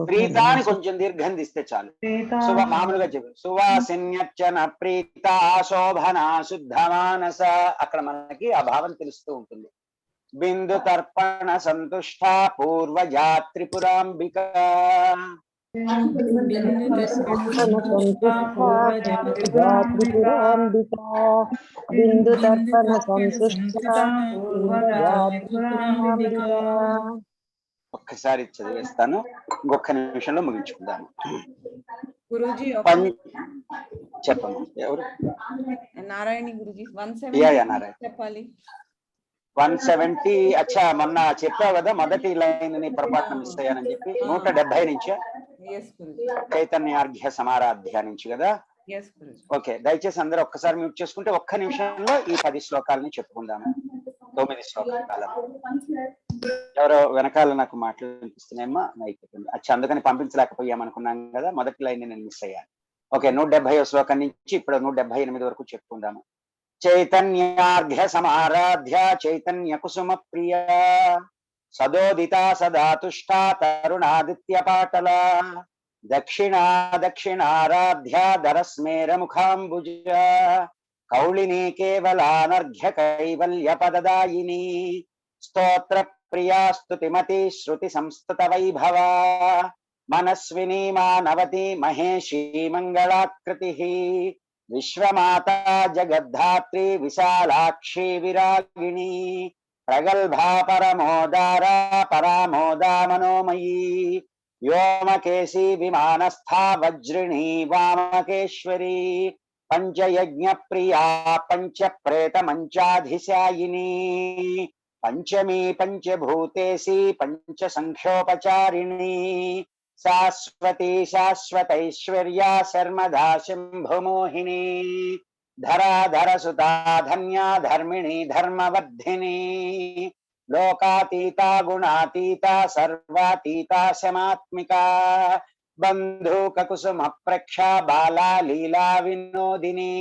ప్రీత అని కొంచెం దీర్ఘం తీస్తే చాలు. మామూలుగా చెప్పు సువాసిన్యర్చన ప్రీత శోభన శుద్ధమానస. అక్కడ మనకి ఆ భావం తెలుస్తూ ఉంటుంది. బిందు తర్పణ సంతుష్ట పూర్వజా త్రిపురాంబిక బిందు తర్పణ సంతుష్ట. ఒక్కసారి చదివేస్తాను, ఇంకొక నిమిషంలో ముగించుకుందాము. గురూజీ చెప్పమ్మా. ఎవరు? నారాయణి గురూజీ. నారాయణ చెప్పాలి. 170. అచ్చా, మొన్న చెప్పావు కదా మొదటి లైన్ ని పొరపాటున మిస్ అయ్యానని చెప్పి. 170 నుంచి చైతన్యార్ఘ్య సమారాధ్య నుంచి కదా. ఓకే, దయచేసి అందరూ ఒక్కసారి మ్యూట్ చేసుకుంటే ఒక్క నిమిషంలో ఈ 10 శ్లోకాలని చెప్పుకుందాము. 9 శ్లోకాలు. ఎవరో వెనకాల నాకు మాటలు వినిపిస్తున్నాయమ్మా. అచ్చా, అందుకని పంపించలేకపోయామనుకున్నాం కదా. మొదటి లైన్ నేను మిస్ అయ్యాను. ఓకే, 170వ శ్లోకం నుంచి ఇప్పుడు 178 వరకు చెప్పుకుందాము. చైతన్యార్ఘ్య సమారాధ్య చైతన్య కుసుమ ప్రియ సదోదిత సదాతుష్ట తరుణాదిత్య పాటల దక్షిణారాధ్య దరస్మేర ముఖాంబుజ కౌళినీ కేవలానర్ఘ్య కైవల్య పదదాయిని స్తోత్ర ప్రియా స్తుతిమతి శృతి సంస్థిత వైభవ మనస్విని మానవతి మహేషీ మంగళాకృతి విశ్వమాతా జగద్ధాత్రి విశాలాక్షి విరాగిణి ప్రగల్భా పరమోదారా పరామోదా మనోమయీ వ్యోమకేశీ విమానస్థా వజ్రిణీ వామకేశ్వరీ పంచయజ్ఞ ప్రియా పంచప్రేత మంచాధిశాయిని పంచమీ పంచభూతేసి పంచ సంఖ్యోపచారిణి శాశ్వతీ శాశ్వతైశ్వర్యా శర్మదా శంభుమోహిని ధరాధర సుతా ధన్యా ధర్మిణి ధర్మవర్ధిని లోకాతీతా గుణాతీతా సర్వాతీతా శమాత్మికా బంధూక కుసుమ ప్రక్షా బాలా లీలా వినోదిని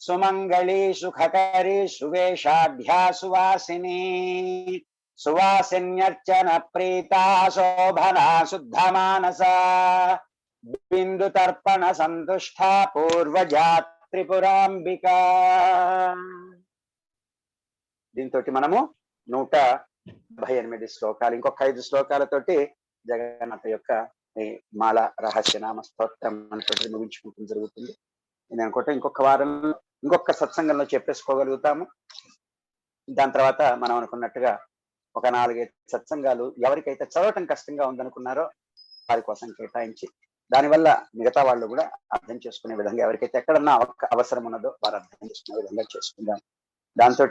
సుమంగళి సుఖకరి సువేషాఢ్యా సువాసిని సువాసిన్యర్చన ప్రీతా శోభనా శుద్ధ మానస బిందు తర్పణ సంతుష్ట పూర్వజా త్రిపురాంబిక. దీంతో మనము 178 శ్లోకాలు, ఇంకొక 5 శ్లోకాలతోటి జగన్నాథ యొక్క ఈ మాల రహస్యనామ స్తోత్రం అనేటువంటిది ముగించుకుంటూ జరుగుతుంది. నేను అనుకుంటే ఇంకొక వారం ఇంకొక సత్సంగంలో చెప్పేసుకోగలుగుతాము. దాని తర్వాత మనం అనుకున్నట్టుగా ఒక 4-5 సత్సంగాలు ఎవరికైతే చదవటం కష్టంగా ఉందనుకున్నారో వారి కోసం కేటాయించి, దానివల్ల మిగతా వాళ్ళు కూడా అర్థం చేసుకునే విధంగా, ఎవరికైతే ఎక్కడన్నా అవసరం ఉన్నదో వారు అర్థం చేసుకునే విధంగా చేసుకుందాం. దాంతో